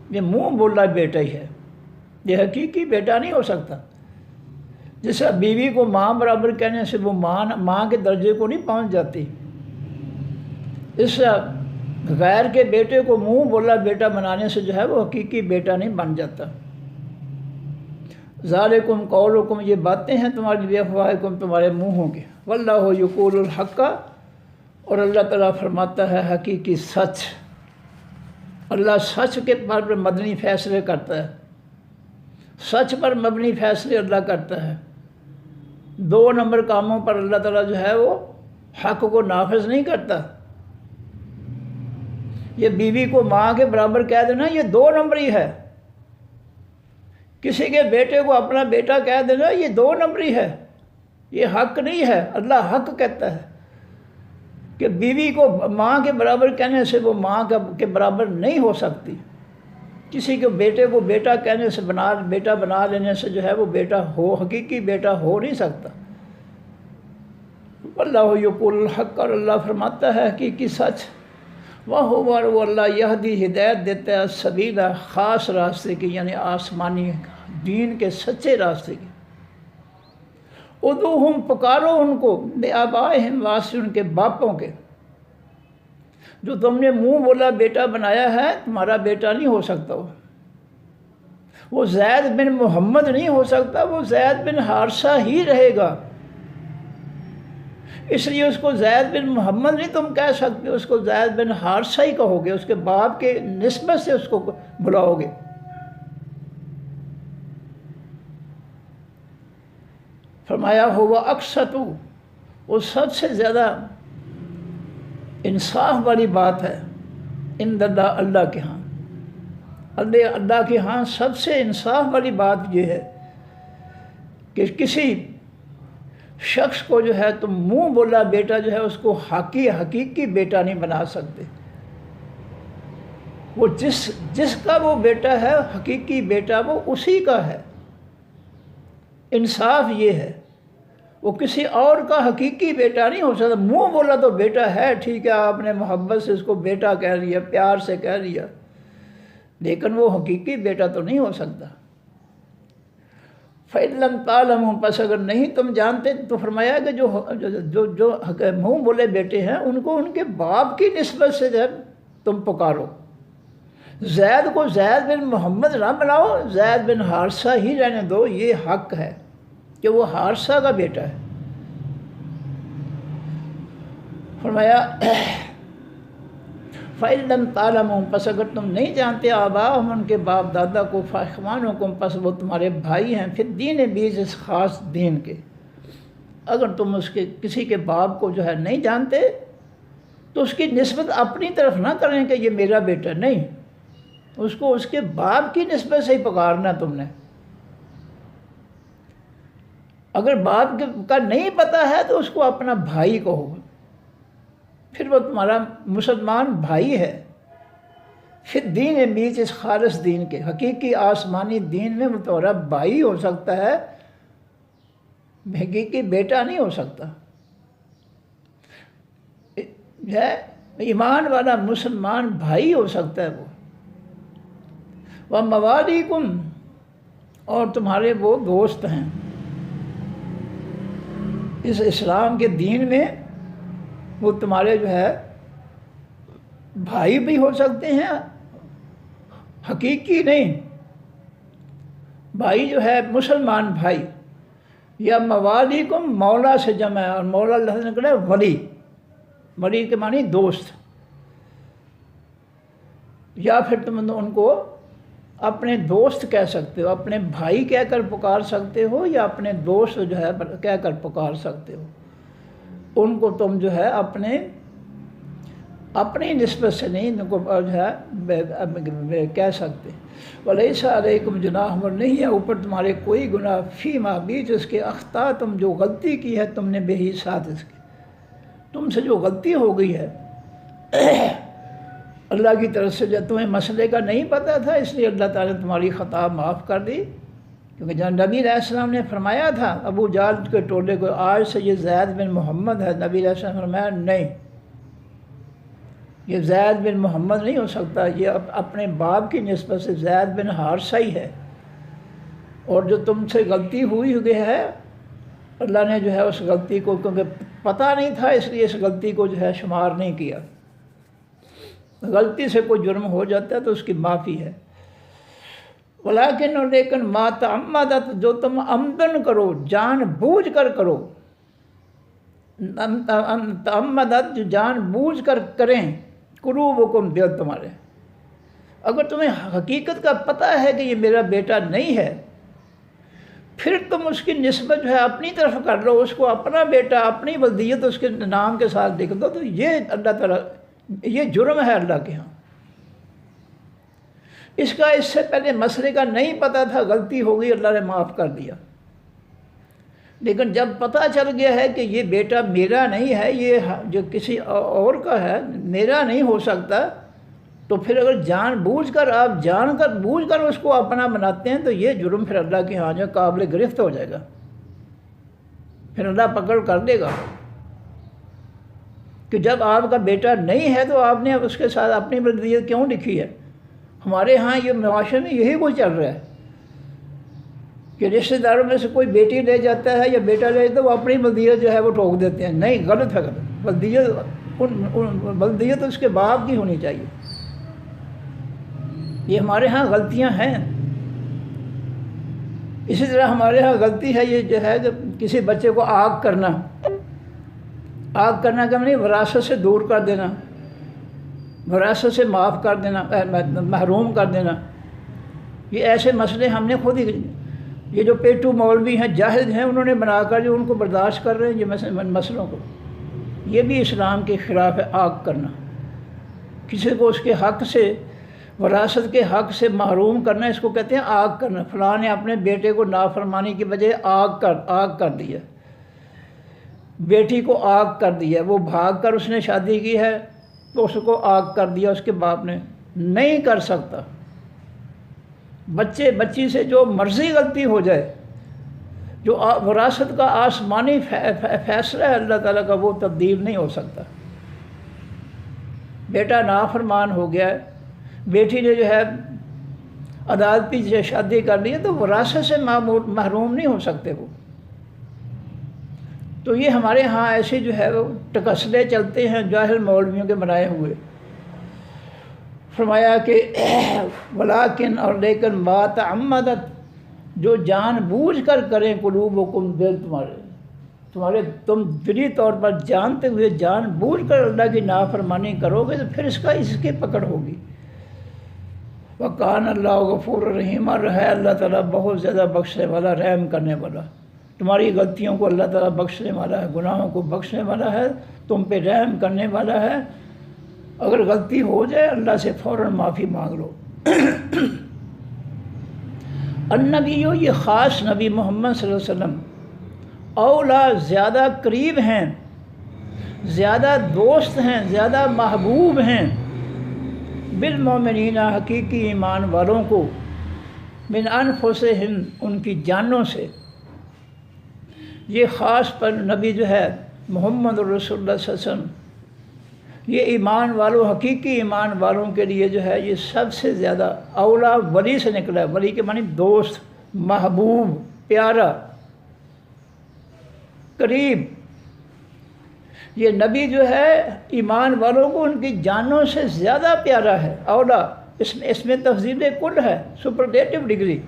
یہ منہ بولا بیٹا ہی ہے، یہ حقیقی بیٹا نہیں ہو سکتا۔ جیسا بیوی کو ماں برابر کہنے سے وہ ماں کے درجے کو نہیں پہنچ جاتی، اس غیر کے بیٹے کو منہ بولا بیٹا بنانے سے جو ہے وہ حقیقی بیٹا نہیں بن جاتا۔ ذالکم قولکم، یہ باتیں ہیں تمہاری بافواہکم، تمہارے منہوں کے، واللہ یقول الحق، اور اللہ تعالیٰ فرماتا ہے حقیقی سچ۔ اللہ سچ کے پر مبنی فیصلے کرتا ہے، سچ پر مبنی فیصلے اللہ کرتا ہے۔ دو نمبر کاموں پر اللہ تعالیٰ جو ہے وہ حق کو نافذ نہیں کرتا۔ یہ بیوی کو ماں کے برابر کہہ دینا یہ دو نمبری ہے، کسی کے بیٹے کو اپنا بیٹا کہہ دینا یہ دو نمبری ہے، یہ حق نہیں ہے۔ اللہ حق کہتا ہے کہ بیوی کو ماں کے برابر کہنے سے وہ ماں کے برابر نہیں ہو سکتی، کسی کے بیٹے کو بیٹا کہنے سے بیٹا بنا لینے سے جو ہے وہ بیٹا ہو، حقیقی بیٹا ہو نہیں سکتا۔ اللہ یقول الحق، اور اللہ فرماتا ہے حقیقی سچ۔ وہ اللہ یہدی، ہدایت دیتا ہے، السبیل، خاص راستے کی، یعنی آسمانی دین کے سچے راستے کی۔ ادعوہم، پکارو ان کو، بآبائہم، واسطے ان کے باپوں کے۔ جو تم نے منہ بولا بیٹا بنایا ہے تمہارا بیٹا نہیں ہو سکتا، وہ زید بن محمد نہیں ہو سکتا، وہ زید بن حارثہ ہی رہے گا۔ اس لیے اس کو زید بن محمد نہیں تم کہہ سکتے، اس کو زید بن حارثہ ہی کہو گے، اس کے باپ کے نسبت سے اس کو بلاؤ گے۔ فرمایا ہوا اقسط، وہ سب سے زیادہ انصاف والی بات ہے عند اللہ، اللہ کے ہاں، اللہ کے ہاں سب سے انصاف والی بات یہ ہے کہ کسی شخص کو جو ہے تم منہ بولا بیٹا جو ہے اس کو حقیقی بیٹا نہیں بنا سکتے۔ وہ جس کا وہ بیٹا ہے حقیقی بیٹا وہ اسی کا ہے۔ انصاف یہ ہے، وہ کسی اور کا حقیقی بیٹا نہیں ہو سکتا۔ منہ بولا تو بیٹا ہے، ٹھیک ہے، آپ نے محبت سے اس کو بیٹا کہہ لیا، پیار سے کہہ لیا، لیکن وہ حقیقی بیٹا تو نہیں ہو سکتا۔ فَإِن لَمْ تَعْلَمُوا، پس اگر نہیں تم جانتے تو فرمایا کہ جو منہ بولے بیٹے ہیں ان کو ان کے باپ کی نسبت سے جب تم پکارو۔ زید کو زید بن محمد نہ بناؤ، زید بن حارثہ ہی رہنے دو، یہ حق ہے کہ وہ حارثہ کا بیٹا ہے۔ فرمایا فَإِن لَمْ تَعْلَمُوا، پس اگر تم نہیں جانتے آباءہم ان کے باپ دادا کو، فَإِخْوَانُکُم، پس وہ تمہارے بھائی ہیں، فِی الدین، بیچ اس خاص دین کے۔ اگر تم اس کے کسی کے باپ کو جو ہے نہیں جانتے تو اس کی نسبت اپنی طرف نہ کریں کہ یہ میرا بیٹا، نہیں، اس کو اس کے باپ کی نسبت سے ہی پکارنا تم نے۔ اگر باپ کا نہیں پتہ ہے تو اس کو اپنا بھائی کہو، پھر وہ تمہارا مسلمان بھائی ہے۔ فی الدین، بیچ اس خالص دین کے، حقیقی آسمانی دین میں وہ تمہارا بھائی ہو سکتا ہے، حقیقی بیٹا نہیں ہو سکتا۔ ہے ایمان والا مسلمان بھائی ہو سکتا ہے وہ۔ وَمَوَالِيكُمْ، اور تمہارے وہ دوست ہیں اس اسلام کے دین میں، وہ تمہارے جو ہے بھائی بھی ہو سکتے ہیں، حقیقی نہیں، بھائی جو ہے مسلمان بھائی۔ یا موالیکم، مولا سے جمع ہے، اور مولا اللہ نے کہا ولی، ولی کے معنی دوست۔ یا پھر تم ان کو اپنے دوست کہہ سکتے ہو، اپنے بھائی کہہ کر پکار سکتے ہو، یا اپنے دوست جو ہے کہہ کر پکار سکتے ہو۔ ان کو تم جو ہے اپنی نسبت سے نہیں ان کو جو ہے کہہ سکتے۔ وَلَيْسَ عَلَيْكُمْ جُنَاحٌ، اور نہیں ہے اوپر تمہارے کوئی گناہ، فیما، بیچ اس کے، اخطا تم، جو غلطی کی ہے تم نے، بہی، ساتھ اس کے، تم سے جو غلطی ہو گئی ہے اللہ کی طرف سے، جب تمہیں مسئلے کا نہیں پتہ تھا اس لیے اللہ تعالیٰ نے تمہاری خطا معاف کر دی۔ کیونکہ جب نبی علیہ السلام نے فرمایا تھا ابو جہل کے ٹولے کو، آج سے یہ زید بن محمد ہے، نبی علیہ السلام نے فرمایا نہیں، یہ زید بن محمد نہیں ہو سکتا، یہ اپنے باپ کی نسبت سے زید بن حارثہ ہی ہے، اور جو تم سے غلطی ہوئی ہے اللہ نے جو ہے اس غلطی کو، کیونکہ پتہ نہیں تھا اس لیے اس غلطی کو جو ہے شمار نہیں کیا۔ غلطی سے کوئی جرم ہو جاتا ہے تو اس کی معافی ہے۔ ولیکن، اور لیکن، ما تعمدت، جو تم عمدن کرو، جان بوجھ کر کرو، تعمدت، جو جان بوجھ کر کریں، قلوبکم، دل تمہارے۔ اگر تمہیں حقیقت کا پتہ ہے کہ یہ میرا بیٹا نہیں ہے، پھر تم اس کی نسبت جو ہے اپنی طرف کر لو، اس کو اپنا بیٹا، اپنی ولدیت اس کے نام کے ساتھ لکھ دو، تو یہ اللہ تعالیٰ، یہ جرم ہے اللہ کے ہاں۔ اس کا اس سے پہلے مسئلے کا نہیں پتہ تھا، غلطی ہو گئی، اللہ نے معاف کر دیا، لیکن جب پتہ چل گیا ہے کہ یہ بیٹا میرا نہیں ہے، یہ جو کسی اور کا ہے، میرا نہیں ہو سکتا، تو پھر اگر جان بوجھ کر، آپ جان کر بوجھ کر اس کو اپنا بناتے ہیں تو یہ جرم پھر اللہ کے ہاں جو قابل گرفت ہو جائے گا، پھر اللہ پکڑ کر دے گا۔ کہ جب آپ کا بیٹا نہیں ہے تو آپ نے اس کے ساتھ اپنی ولدیت کیوں لکھی ہے؟ ہمارے ہاں یہ معاشرے میں یہی کچھ چل رہا ہے کہ رشتہ داروں میں سے کوئی بیٹی لے جاتا ہے یا بیٹا لے جاتا ہے، وہ اپنی ولدیت جو ہے وہ ٹھوک دیتے ہیں، نہیں، غلط ہے، غلط، ولدیت اس کے باپ کی ہونی چاہیے۔ یہ ہمارے ہاں غلطیاں ہیں۔ اسی طرح ہمارے ہاں غلطی ہے یہ جو ہے کہ کسی بچے کو آگ کرنا، آگ کرنا کا معنی وراثت سے دور کر دینا، وراثت سے معاف کر دینا، محروم کر دینا۔ یہ ایسے مسئلے ہم نے خود ہی، یہ جو پیٹو مولوی ہیں، جاہل ہیں، انہوں نے بنا کر جو ان کو برداشت کر رہے ہیں یہ مسئلوں کو، یہ بھی اسلام کے خلاف ہے۔ آگ کرنا، کسی کو اس کے حق سے، وراثت کے حق سے محروم کرنا، اس کو کہتے ہیں آگ کرنا۔ فلاں نے اپنے بیٹے کو نافرمانی کی وجہ آگ کر دیا، بیٹی کو آگ کر دیا، وہ بھاگ کر اس نے شادی کی ہے تو اس کو آگ کر دیا اس کے باپ نے، نہیں کر سکتا۔ بچی سے جو مرضی غلطی ہو جائے، جو وراثت کا آسمانی فیصلہ ہے اللہ تعالیٰ کا، وہ تبدیل نہیں ہو سکتا۔ بیٹا نافرمان ہو گیا ہے، بیٹی نے جو ہے عدالتی سے شادی کر لی ہے، تو وراثت سے محروم نہیں ہو سکتے وہ۔ تو یہ ہمارے ہاں ایسے جو ہے وہ ٹکسلے چلتے ہیں جاہل مولویوں کے بنائے ہوئے۔ فرمایا کہ ولیکن، اور لیکن ما تعمدت، جو جان بوجھ کر کریں قلوبکم، دل تمہارے تم دلی طور پر جانتے ہوئے جان بوجھ کر اللہ کی نافرمانی کرو گے، تو پھر اس کی پکڑ ہوگی۔ وَكَانَ اللَّهُ غَفُورًا رَحِيمًا، رہے اللہ تعالیٰ بہت زیادہ بخشنے والا، رحم کرنے والا۔ تمہاری غلطیوں کو اللہ تعالیٰ بخشنے والا ہے، گناہوں کو بخشنے والا ہے، تم پہ رحم کرنے والا ہے۔ اگر غلطی ہو جائے اللہ سے فوراً معافی مانگ لو۔ النبی، یہ خاص نبی محمد صلی اللہ علیہ وسلم، اولا زیادہ قریب ہیں، زیادہ دوست ہیں، زیادہ محبوب ہیں، بالمومنین، حقیقی ایمان والوں کو، من انفسہم، ان کی جانوں سے۔ یہ خاص پر نبی جو ہے محمد رسول اللہ صلی اللہ علیہ وسلم، یہ ایمان والوں، حقیقی ایمان والوں کے لیے جو ہے یہ سب سے زیادہ اولا، ولی سے نکلا ہے۔ ولی کے معنی دوست، محبوب، پیارا، قریب۔ یہ نبی جو ہے ایمان والوں کو ان کی جانوں سے زیادہ پیارا ہے، اولا۔ اس میں تفضیل کل ہے، سپرلیٹو ڈگری۔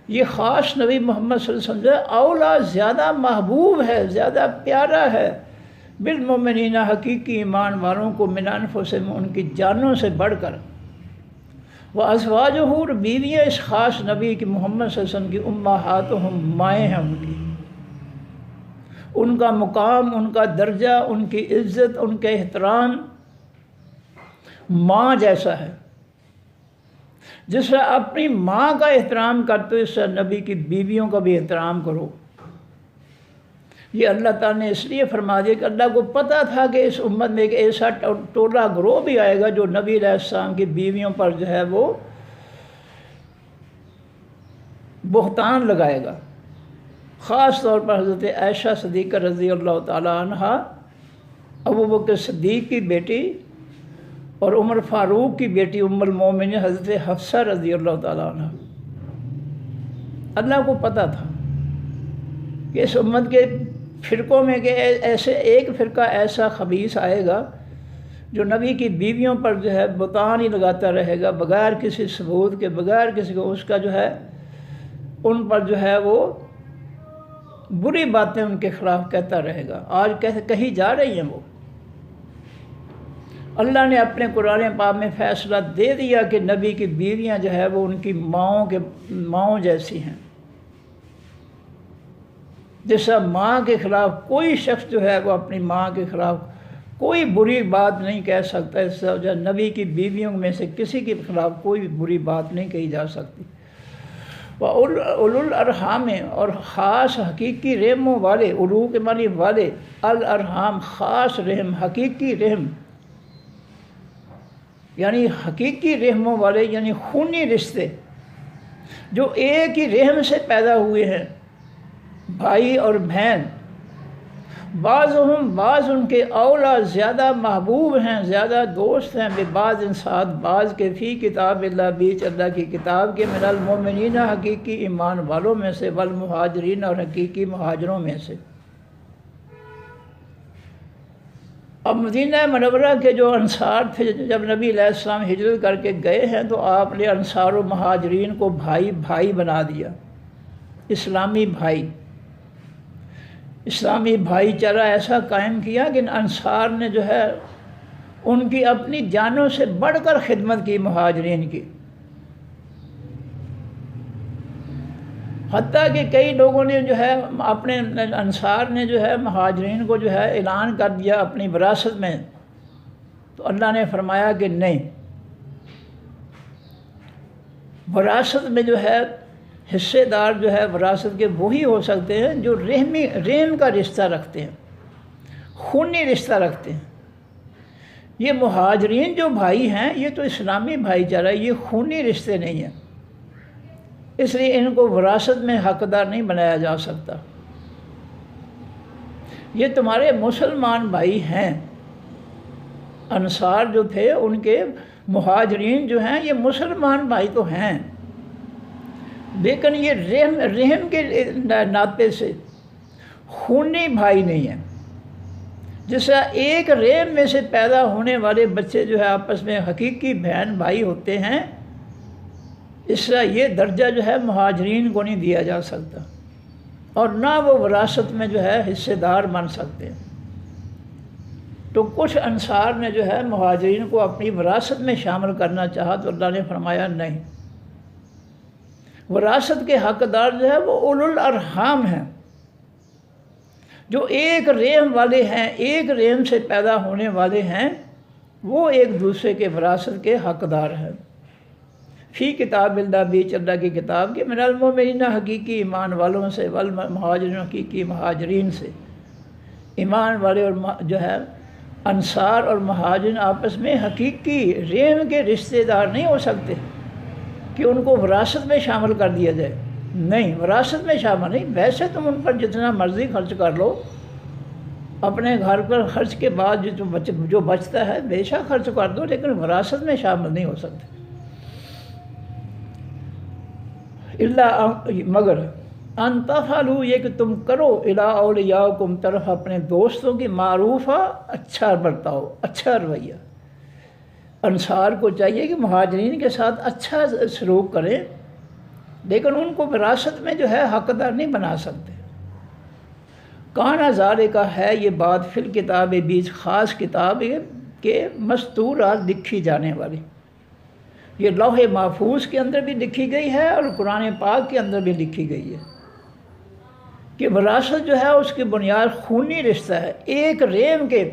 یہ خاص نبی محمد صلی اللہ علیہ وسلم جو اولا، زیادہ محبوب ہے، زیادہ پیارا ہے، بالمومنین، حقیقی ایمان والوں کو، من انفسہم، ان کی جانوں سے بڑھ کر۔ وازواجہ، اور بیویاں اس خاص نبی کی، محمد صلی اللہ علیہ وسلم کی، امہاتہم، مائیں ہیں ان کی۔ ان کا مقام، ان کا درجہ، ان کی عزت، ان کے احترام ماں جیسا ہے۔ جس طرح اپنی ماں کا احترام کرتے ہو، اس طرح نبی کی بیویوں کا بھی احترام کرو۔ یہ اللہ تعالیٰ نے اس لیے فرما دیا کہ اللہ کو پتہ تھا کہ اس امت میں ایک ایسا ٹولہ گروہ بھی آئے گا جو نبی علیہ السلام کی بیویوں پر جو ہے وہ بہتان لگائے گا۔ خاص طور پر حضرت عائشہ صدیقہ رضی اللہ تعالیٰ عنہا، ابوبکر صدیق کی بیٹی اور عمر فاروق کی بیٹی ام المومنین حضرت حفصہ رضی اللہ تعالیٰ عنہ۔ اللہ کو پتہ تھا کہ اس امت کے فرقوں میں کہ ایسے ایک فرقہ ایسا خبیث آئے گا جو نبی کی بیویوں پر جو ہے بہتان ہی لگاتا رہے گا، بغیر کسی ثبوت کے، بغیر کسی کو، اس کا جو ہے ان پر جو ہے وہ بری باتیں ان کے خلاف کہتا رہے گا۔ آج کہیں جا رہی ہیں وہ۔ اللہ نے اپنے قرآن پاک میں فیصلہ دے دیا کہ نبی کی بیویاں جو ہے وہ ان کی ماؤں جیسی ہیں۔ جیسا ماں کے خلاف کوئی شخص جو ہے وہ اپنی ماں کے خلاف کوئی بری بات نہیں کہہ سکتا، اس سے نبی کی بیویوں میں سے کسی کے خلاف کوئی بری بات نہیں کہی جا سکتی۔ اولو الارحام، اور خاص حقیقی رحموں والے، اولو کے معنی والے، الارحام خاص رحم، حقیقی رحم، یعنی حقیقی رحموں والے، یعنی خونی رشتے جو ایک ہی رحم سے پیدا ہوئے ہیں، بھائی اور بہن۔ بعض ان کے اولا زیادہ محبوب ہیں، زیادہ دوست ہیں، بعض انسان بعض کے، فی کتاب اللہ، بیچ اللہ کی کتاب کے، من المومنین، حقیقی ایمان والوں میں سے، والمہاجرین، اور حقیقی مہاجروں میں سے۔ اب مدینہ منورہ کے جو انصار تھے، جب نبی علیہ السلام ہجرت کر کے گئے ہیں تو آپ نے انصار و مہاجرین کو بھائی بنا دیا، اسلامی بھائی۔ اسلامی بھائی چارہ ایسا قائم کیا کہ انصار نے جو ہے ان کی اپنی جانوں سے بڑھ کر خدمت کی مہاجرین کی، حتیٰ کہ کئی لوگوں نے جو ہے اپنے انصار نے جو ہے مہاجرین کو جو ہے اعلان کر دیا اپنی وراثت میں، تو اللہ نے فرمایا کہ نہیں، وراثت میں جو ہے حصے دار جو ہے وراثت کے وہی ہو سکتے ہیں جو رحم کا رشتہ رکھتے ہیں، خونی رشتہ رکھتے ہیں۔ یہ مہاجرین جو بھائی ہیں یہ تو اسلامی بھائی چارہ، یہ خونی رشتے نہیں ہیں، اس لیے ان کو وراثت میں حقدار نہیں بنایا جا سکتا۔ یہ تمہارے مسلمان بھائی ہیں، انصار جو تھے ان کے مہاجرین جو ہیں یہ مسلمان بھائی تو ہیں، لیکن یہ رحم کے ناطے سے خونی بھائی نہیں ہیں۔ جس طرح ایک رحم میں سے پیدا ہونے والے بچے جو ہے آپس میں حقیقی بہن بھائی ہوتے ہیں، اس طرح یہ درجہ جو ہے مہاجرین کو نہیں دیا جا سکتا، اور نہ وہ وراثت میں جو ہے حصے دار بن سکتے ہیں۔ تو کچھ انصار نے جو ہے مہاجرین کو اپنی وراثت میں شامل کرنا چاہا تو اللہ نے فرمایا نہیں، وراثت کے حقدار جو ہے وہ اولو الارحام ہیں، جو ایک رحم والے ہیں، ایک رحم سے پیدا ہونے والے ہیں، وہ ایک دوسرے کے وراثت کے حقدار ہیں۔ فی کتاب اللہ، بیچ اللہ کی کتاب کے، من المؤمنین حقیقی ایمان والوں سے، والمہاجرین حقیقی مہاجرین سے۔ ایمان والے اور جو ہے انصار اور مہاجرین آپس میں حقیقی رحم کے رشتہ دار نہیں ہو سکتے کہ ان کو وراثت میں شامل کر دیا جائے، نہیں، وراثت میں شامل نہیں۔ ویسے تم ان پر جتنا مرضی خرچ کر لو، اپنے گھر پر خرچ کے بعد جو بچتا ہے بے شک خرچ کر دو، لیکن وراثت میں شامل نہیں ہو سکتے۔ اللہ مگر ان تفعلوا، یہ کہ تم کرو، الی اولیاءکم، طرف اپنے دوستوں کی، معروفہ، اچھا برتاؤ، اچھا رویہ۔ انصار کو چاہیے کہ مہاجرین کے ساتھ اچھا سلوک کریں، لیکن ان کو وراثت میں جو ہے حقدار نہیں بنا سکتے۔ کانا ذالک، ہے یہ بات، فی الکتاب، بیچ خاص کتاب کے، مستورات، لکھی جانے والی۔ یہ لوح محفوظ کے اندر بھی لکھی گئی ہے اور قرآن پاک کے اندر بھی لکھی گئی ہے کہ وراثت جو ہے اس کی بنیاد خونی رشتہ ہے، ایک رحم کے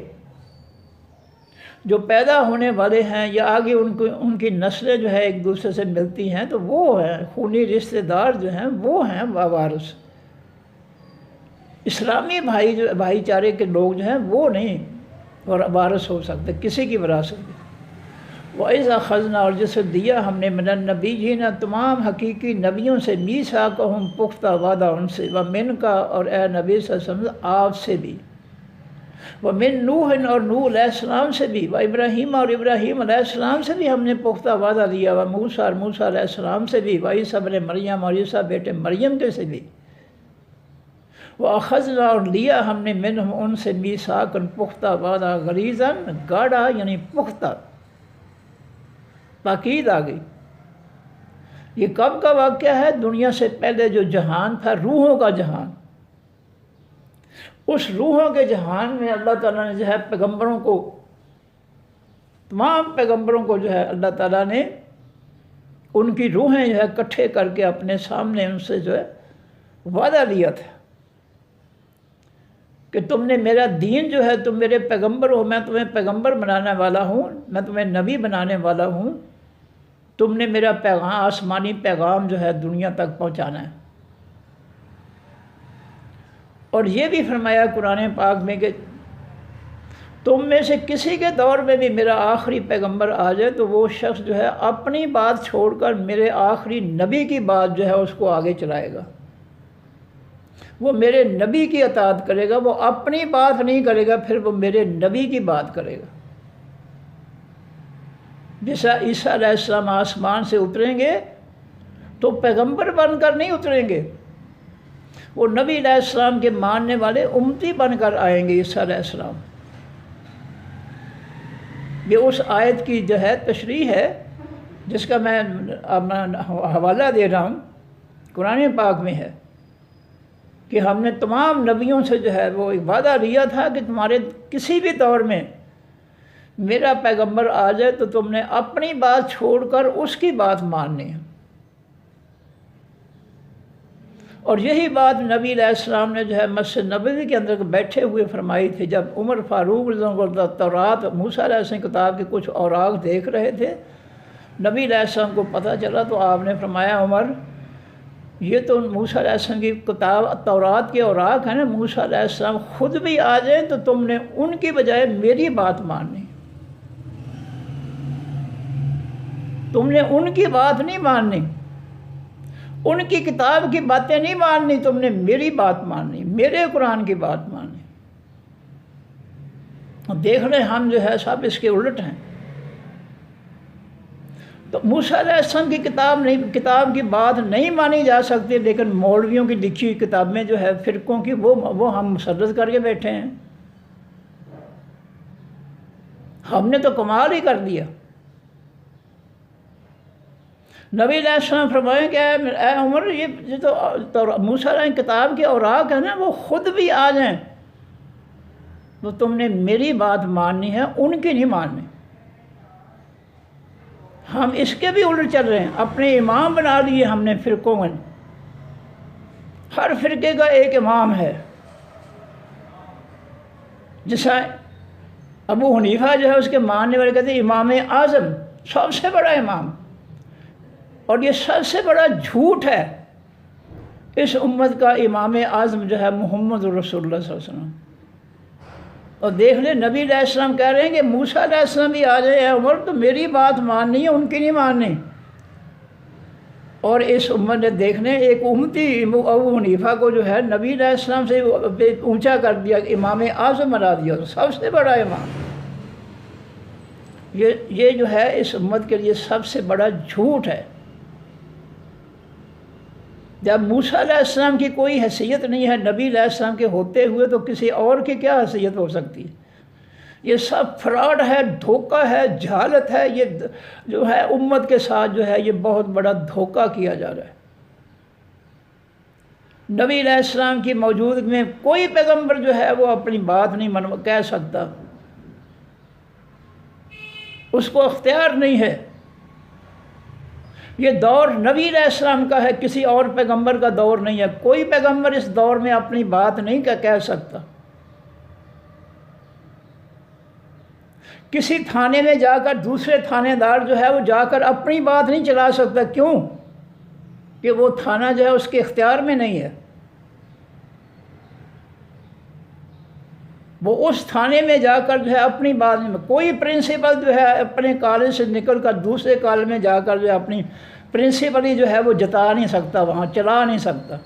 جو پیدا ہونے والے ہیں یا آگے ان کی نسلیں جو ہے ایک دوسرے سے ملتی ہیں، تو وہ ہیں خونی رشتہ دار جو ہیں، وہ ہیں وارث۔ اسلامی بھائی چارے کے لوگ جو ہیں وہ نہیں وارث ہو سکتے کسی کی وراثت کی۔ وَإِذَا أَخَذْنَا، اور جسے دیا ہم نے، مِنَ النَّبِيِّينَ، تمام حقیقی نبیوں سے، مِيثَاقَهُمْ، پختہ وعدہ ان سے، وَمِنْكَ، اور اے نبی صلی اللہ علیہ وسلم آپ سے بھی، وَمِن نوح، اور نوح علیہ السلام سے بھی، وَإِبْرَاهِيمَ، اور ابراہیم علیہ السلام سے بھی ہم نے پختہ وعدہ لیا، وَموسیٰ، اور موسیٰ علیہ السلام سے بھی، وعیسیٰ ابن مریم، اور عیسیٰ بیٹے مریم کے سے بھی، وَأَخَذْنَا، اور لیا ہم نے، منہم ان سے، میثاقاً، پختہ وعدہ، غلیظاً، گاڑھا، یعنی پختہ، تاکید آ گئی۔ یہ کب کا واقعہ ہے؟ دنیا سے پہلے جو جہان تھا، روحوں کا جہان، اس روحوں کے جہان میں اللہ تعالیٰ نے جو ہے پیغمبروں کو، تمام پیغمبروں کو جو ہے اللہ تعالیٰ نے ان کی روحیں جو ہے اکٹھے کر کے اپنے سامنے ان سے جو ہے وعدہ لیا تھا کہ تم نے میرا دین جو ہے، تم میرے پیغمبر ہو، میں تمہیں پیغمبر بنانے والا ہوں، میں تمہیں نبی بنانے والا ہوں، تم نے میرا پیغام، آسمانی پیغام جو ہے دنیا تک پہنچانا ہے۔ اور یہ بھی فرمایا قرآن پاک میں کہ تم میں سے کسی کے دور میں بھی میرا آخری پیغمبر آ جائے تو وہ شخص جو ہے اپنی بات چھوڑ کر میرے آخری نبی کی بات جو ہے اس کو آگے چلائے گا، وہ میرے نبی کی اطاعت کرے گا، وہ اپنی بات نہیں کرے گا، پھر وہ میرے نبی کی بات کرے گا۔ جیسا عیسیٰ علیہ السلام آسمان سے اتریں گے تو پیغمبر بن کر نہیں اتریں گے، وہ نبی علیہ السلام کے ماننے والے امتی بن کر آئیں گے عیسیٰ علیہ السلام۔ یہ اس آیت کی جو ہے تشریح ہے جس کا میں حوالہ دے رہا ہوں، قرآن پاک میں ہے کہ ہم نے تمام نبیوں سے جو ہے وہ ایک وعدہ لیا تھا کہ تمہارے کسی بھی دور میں میرا پیغمبر آ جائے تو تم نے اپنی بات چھوڑ کر اس کی بات ماننی ہے۔ اور یہی بات نبی علیہ السلام نے جو ہے مسجد نبوی کے اندر بیٹھے ہوئے فرمائی تھی، جب عمر فاروق رضی اللہ عنہ تورات موسیٰ علیہ السلام کتاب کے کچھ اوراق دیکھ رہے تھے، نبی علیہ السلام کو پتہ چلا تو آپ نے فرمایا عمر یہ تو موسیٰ علیہ السلام کی کتاب تورات کے اوراق ہیں نا، موسیٰ علیہ السلام خود بھی آ جائیں تو تم نے ان کی بجائے میری بات ماننی، تم نے ان کی بات نہیں ماننی، ان کی کتاب کی باتیں نہیں ماننی، تم نے میری بات ماننی، میرے قرآن کی بات ماننی۔ دیکھ رہے ہم جو ہے سب اس کے الٹ ہیں۔ تو موسیٰ علیہ السلام کی کتاب کی بات نہیں مانی جا سکتی، لیکن مولویوں کی لکھی ہوئی کتابیں جو ہے فرقوں کی وہ ہم مسرد کر کے بیٹھے ہیں۔ ہم نے تو کمال ہی کر دیا۔ نبی علیہ السلام فرمائیں کہ اے عمر یہ تو موسیٰ علیہ کتاب کے اوراق ہیں نا، وہ خود بھی آ جائیں تو تم نے میری بات ماننی ہے، ان کی نہیں ماننی۔ ہم اس کے بھی الٹ چل رہے ہیں، اپنے امام بنا لیے ہم نے فرقوں میں، ہر فرقے کا ایک امام ہے۔ جیسا ابو حنیفہ جو ہے اس کے ماننے والے کہتے ہیں امام اعظم، سب سے بڑا امام، اور یہ سب سے بڑا جھوٹ ہے اس امت کا امام اعظم جو ہے محمد رسول اللہ صلی اللہ علیہ وسلم۔ اور دیکھ لیں نبی علیہ السلام کہہ رہے ہیں کہ موسیٰ علیہ السلام بھی آ جائے عمر تو میری بات ماننی ہے، ان کی نہیں ماننی۔ اور اس امت نے دیکھنے ایک امتی ابو حنیفہ کو جو ہے نبی علیہ السلام سے اونچا کر دیا، امام اعظم بنا دیا، سب سے بڑا امام۔ یہ جو ہے اس امت کے لیے سب سے بڑا جھوٹ ہے۔ جب موسیٰ علیہ السلام کی کوئی حیثیت نہیں ہے نبی علیہ السلام کے ہوتے ہوئے، تو کسی اور کی کیا حیثیت ہو سکتی ہے؟ یہ سب فراڈ ہے، دھوکہ ہے، جہالت ہے، یہ جو ہے امت کے ساتھ جو ہے یہ بہت بڑا دھوکہ کیا جا رہا ہے۔ نبی علیہ السلام کی موجودگی میں کوئی پیغمبر جو ہے وہ اپنی بات نہیں کہہ سکتا، اس کو اختیار نہیں ہے۔ یہ دور نبی علیہ السلام کا ہے، کسی اور پیغمبر کا دور نہیں ہے۔ کوئی پیغمبر اس دور میں اپنی بات نہیں کہہ سکتا۔ کسی تھانے میں جا کر دوسرے تھانے دار جو ہے وہ جا کر اپنی بات نہیں چلا سکتا، کیوں کہ وہ تھانہ جو ہے اس کے اختیار میں نہیں ہے۔ وہ اس تھانے میں جا کر جو ہے اپنی بات نہیں، کوئی پرنسپل جو ہے اپنے کالج سے نکل کر دوسرے کالج میں جا کر جو ہے اپنی پرنسپلی جو ہے وہ جتا نہیں سکتا، وہاں چلا نہیں سکتا،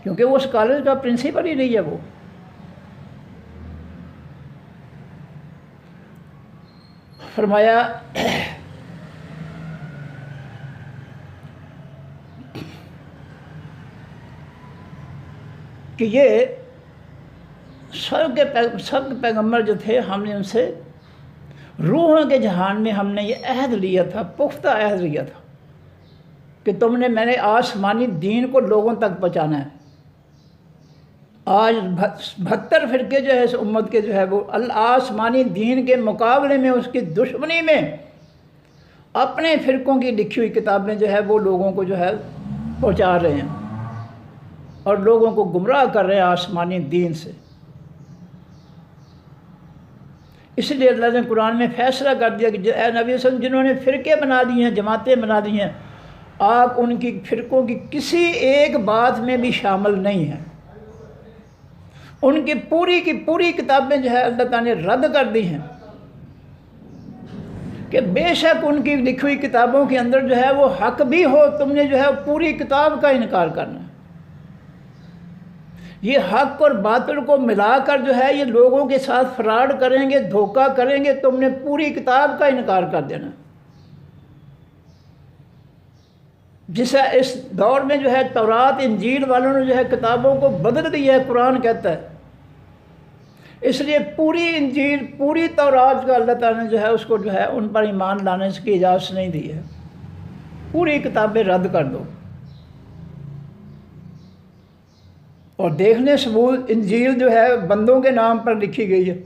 کیونکہ وہ اس کالج کا پرنسپل ہی نہیں ہے۔ وہ فرمایا کہ یہ سب کے پیغمبر جو تھے ہم نے ان سے روحوں کے جہان میں ہم نے یہ عہد لیا تھا، پختہ عہد لیا تھا کہ تم نے میں نے آسمانی دین کو لوگوں تک پہنچانا ہے۔ آج 72 فرقے جو ہے اس امت کے جو ہے وہ آسمانی دین کے مقابلے میں اس کی دشمنی میں اپنے فرقوں کی لکھی ہوئی کتابیں جو ہے وہ لوگوں کو جو ہے پہنچا رہے ہیں اور لوگوں کو گمراہ کر رہے ہیں آسمانی دین سے۔ اس لیے اللہ نے قرآن میں فیصلہ کر دیا کہ اے نبی صلی اللہ علیہ وسلم جنہوں نے فرقے بنا دی ہیں، جماعتیں بنا دی ہیں، آپ ان کی فرقوں کی کسی ایک بات میں بھی شامل نہیں ہیں۔ ان کی پوری کتابیں جو ہے اللہ تعالیٰ نے رد کر دی ہیں کہ بے شک ان کی لکھی ہوئی کتابوں کے اندر جو ہے وہ حق بھی ہو، تم نے جو ہے پوری کتاب کا انکار کرنا ہے۔ یہ حق اور باطل کو ملا کر جو ہے یہ لوگوں کے ساتھ فراڈ کریں گے، دھوکہ کریں گے، تم نے پوری کتاب کا انکار کر دینا۔ جسے اس دور میں جو ہے تورات انجیل والوں نے جو ہے کتابوں کو بدل دیا ہے، قرآن کہتا ہے۔ اس لیے پوری انجیل پوری تورات کا اللہ تعالیٰ نے جو ہے اس کو جو ہے ان پر ایمان لانے کی اجازت نہیں دی ہے۔ پوری کتابیں رد کر دو۔ اور دیکھنے ثبوت انجیل جو ہے بندوں کے نام پر لکھی گئی ہے،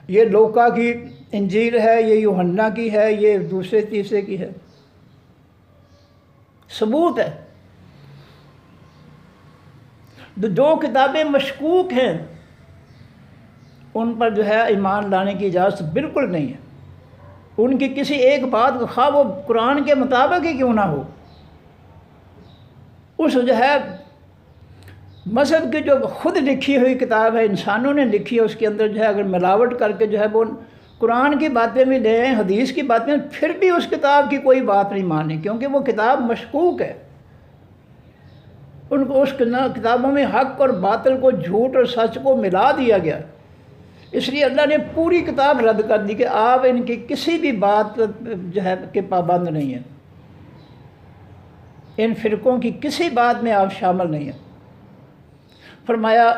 یہ لوکا کی انجیل ہے، یہ یوحنا کی ہے، یہ دوسرے تیسرے کی ہے، ثبوت ہے۔ جو کتابیں مشکوک ہیں ان پر جو ہے ایمان لانے کی اجازت بالکل نہیں ہے۔ ان کی کسی ایک بات خواہ وہ قرآن کے مطابق ہی کیوں نہ ہو، اس جو ہے مذہب کی جو خود لکھی ہوئی کتاب ہے، انسانوں نے لکھی ہے، اس کے اندر جو ہے اگر ملاوٹ کر کے جو ہے وہ قرآن کی باتیں بھی لے آئیں، حدیث کی باتیں، پھر بھی اس کتاب کی کوئی بات نہیں مانی، کیونکہ وہ کتاب مشکوک ہے۔ ان کو اس کتابوں میں حق اور باطل کو، جھوٹ اور سچ کو ملا دیا گیا، اس لیے اللہ نے پوری کتاب رد کر دی کہ آپ ان کی کسی بھی بات جو ہے کہ پابند نہیں ہیں، ان فرقوں کی کسی بات میں آپ شامل نہیں ہیں۔ فرمایا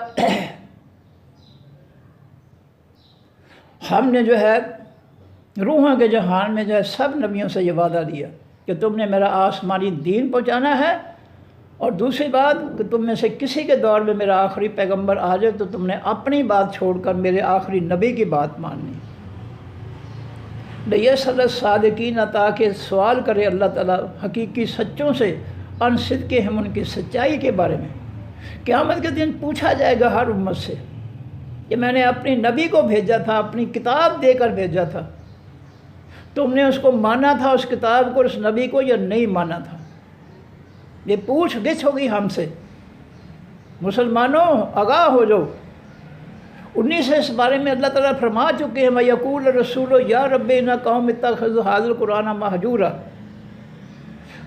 ہم نے جو ہے روحوں کے جہان میں جو ہے سب نبیوں سے یہ وعدہ لیا کہ تم نے میرا آسمانی دین پہنچانا ہے، اور دوسری بات کہ تم میں سے کسی کے دور میں میرا آخری پیغمبر آ جائے تو تم نے اپنی بات چھوڑ کر میرے آخری نبی کی بات ماننی۔ لیسأل الصادقین، تاکہ سوال کرے اللہ تعالیٰ حقیقی سچوں سے، ان صدقہم، ان کی سچائی کے بارے میں۔ قیامت کے دن پوچھا جائے گا ہر امت سے کہ میں نے اپنی نبی کو بھیجا تھا، اپنی کتاب دے کر بھیجا تھا، تم نے اس کو مانا تھا، اس کتاب کو، اس نبی کو، یا نہیں مانا تھا؟ یہ پوچھ گچھ ہوگی ہم سے۔ مسلمانوں آگاہ ہو جاؤ۔ 19 اس بارے میں اللہ تعالیٰ فرما چکے ہیں، وَيَقُولُ الرَّسُولُ يَا رَبِّ إِنَّ قَوْمِ اتَّخَذُوا هَٰذَا الْقُرْآنَ مَهْجُورًا۔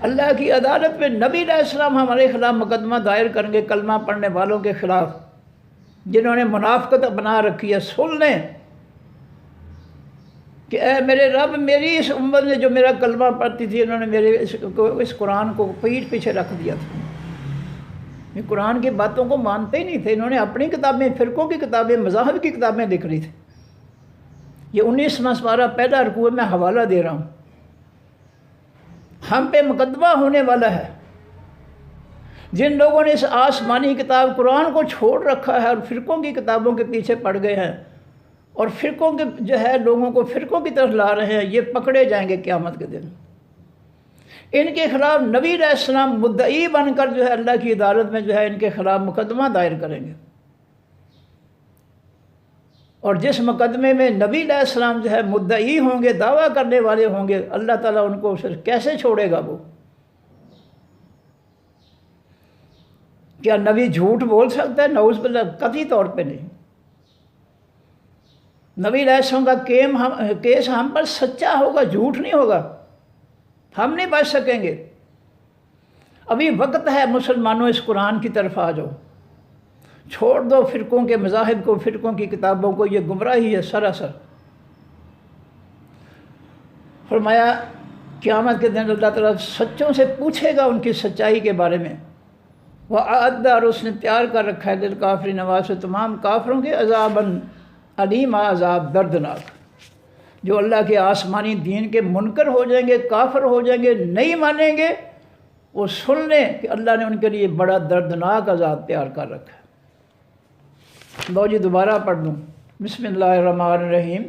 اللہ کی عدالت میں نبی علیہ السلام ہمارے خلاف مقدمہ دائر کریں گے، کلمہ پڑھنے والوں کے خلاف جنہوں نے منافقت بنا رکھی ہے۔ سن لیں کہ اے میرے رب، میری اس امت نے جو میرا کلمہ پڑھتی تھی، انہوں نے میرے اس قرآن کو پیٹھ پیچھے رکھ دیا تھا، یہ قرآن کی باتوں کو مانتے ہی نہیں تھے، انہوں نے اپنی کتابیں، فرقوں کی کتابیں، مذاہب کی کتابیں لکھ رہی تھی۔ یہ 19واں سپارہ پہلا رکوع میں حوالہ دے رہا ہوں، ہم پہ مقدمہ ہونے والا ہے۔ جن لوگوں نے اس آسمانی کتاب قرآن کو چھوڑ رکھا ہے اور فرقوں کی کتابوں کے پیچھے پڑ گئے ہیں، اور فرقوں کے جو ہے لوگوں کو فرقوں کی طرف لا رہے ہیں، یہ پکڑے جائیں گے قیامت کے دن۔ ان کے خلاف نبی علیہ السلام مدعی بن کر جو ہے اللہ کی عدالت میں جو ہے ان کے خلاف مقدمہ دائر کریں گے، اور جس مقدمے میں نبی علیہ السلام جو ہے مدعی ہوں گے، دعویٰ کرنے والے ہوں گے، اللہ تعالیٰ ان کو پھر کیسے چھوڑے گا؟ وہ کیا نبی جھوٹ بول سکتا ہے؟ نعوذ باللہ، قطعی طور پہ نہیں۔ نبی علیہ السلام کا کیس ہم پر سچا ہوگا، جھوٹ نہیں ہوگا، ہم نہیں بچ سکیں گے۔ ابھی وقت ہے، مسلمانوں اس قرآن کی طرف آ جاؤ، چھوڑ دو فرقوں کے مذاہب کو، فرقوں کی کتابوں کو، یہ گمراہی ہے سراسر۔ فرمایا قیامت کے دن اللہ تعالیٰ سچوں سے پوچھے گا ان کی سچائی کے بارے میں۔ وَأَعَدَّ، اور اس نے تیار کر رکھا ہے للکافرین، واسطے تمام کافروں کے، عذاباً علیم، عذاب دردناک۔ جو اللہ کے آسمانی دین کے منکر ہو جائیں گے، کافر ہو جائیں گے، نہیں مانیں گے، وہ سن لیں کہ اللہ نے ان کے لیے بڑا دردناک عذاب تیار کر رکھا ہے۔ لو جی دوبارہ پڑھ دوں، بسم اللہ الرحمن الرحیم۔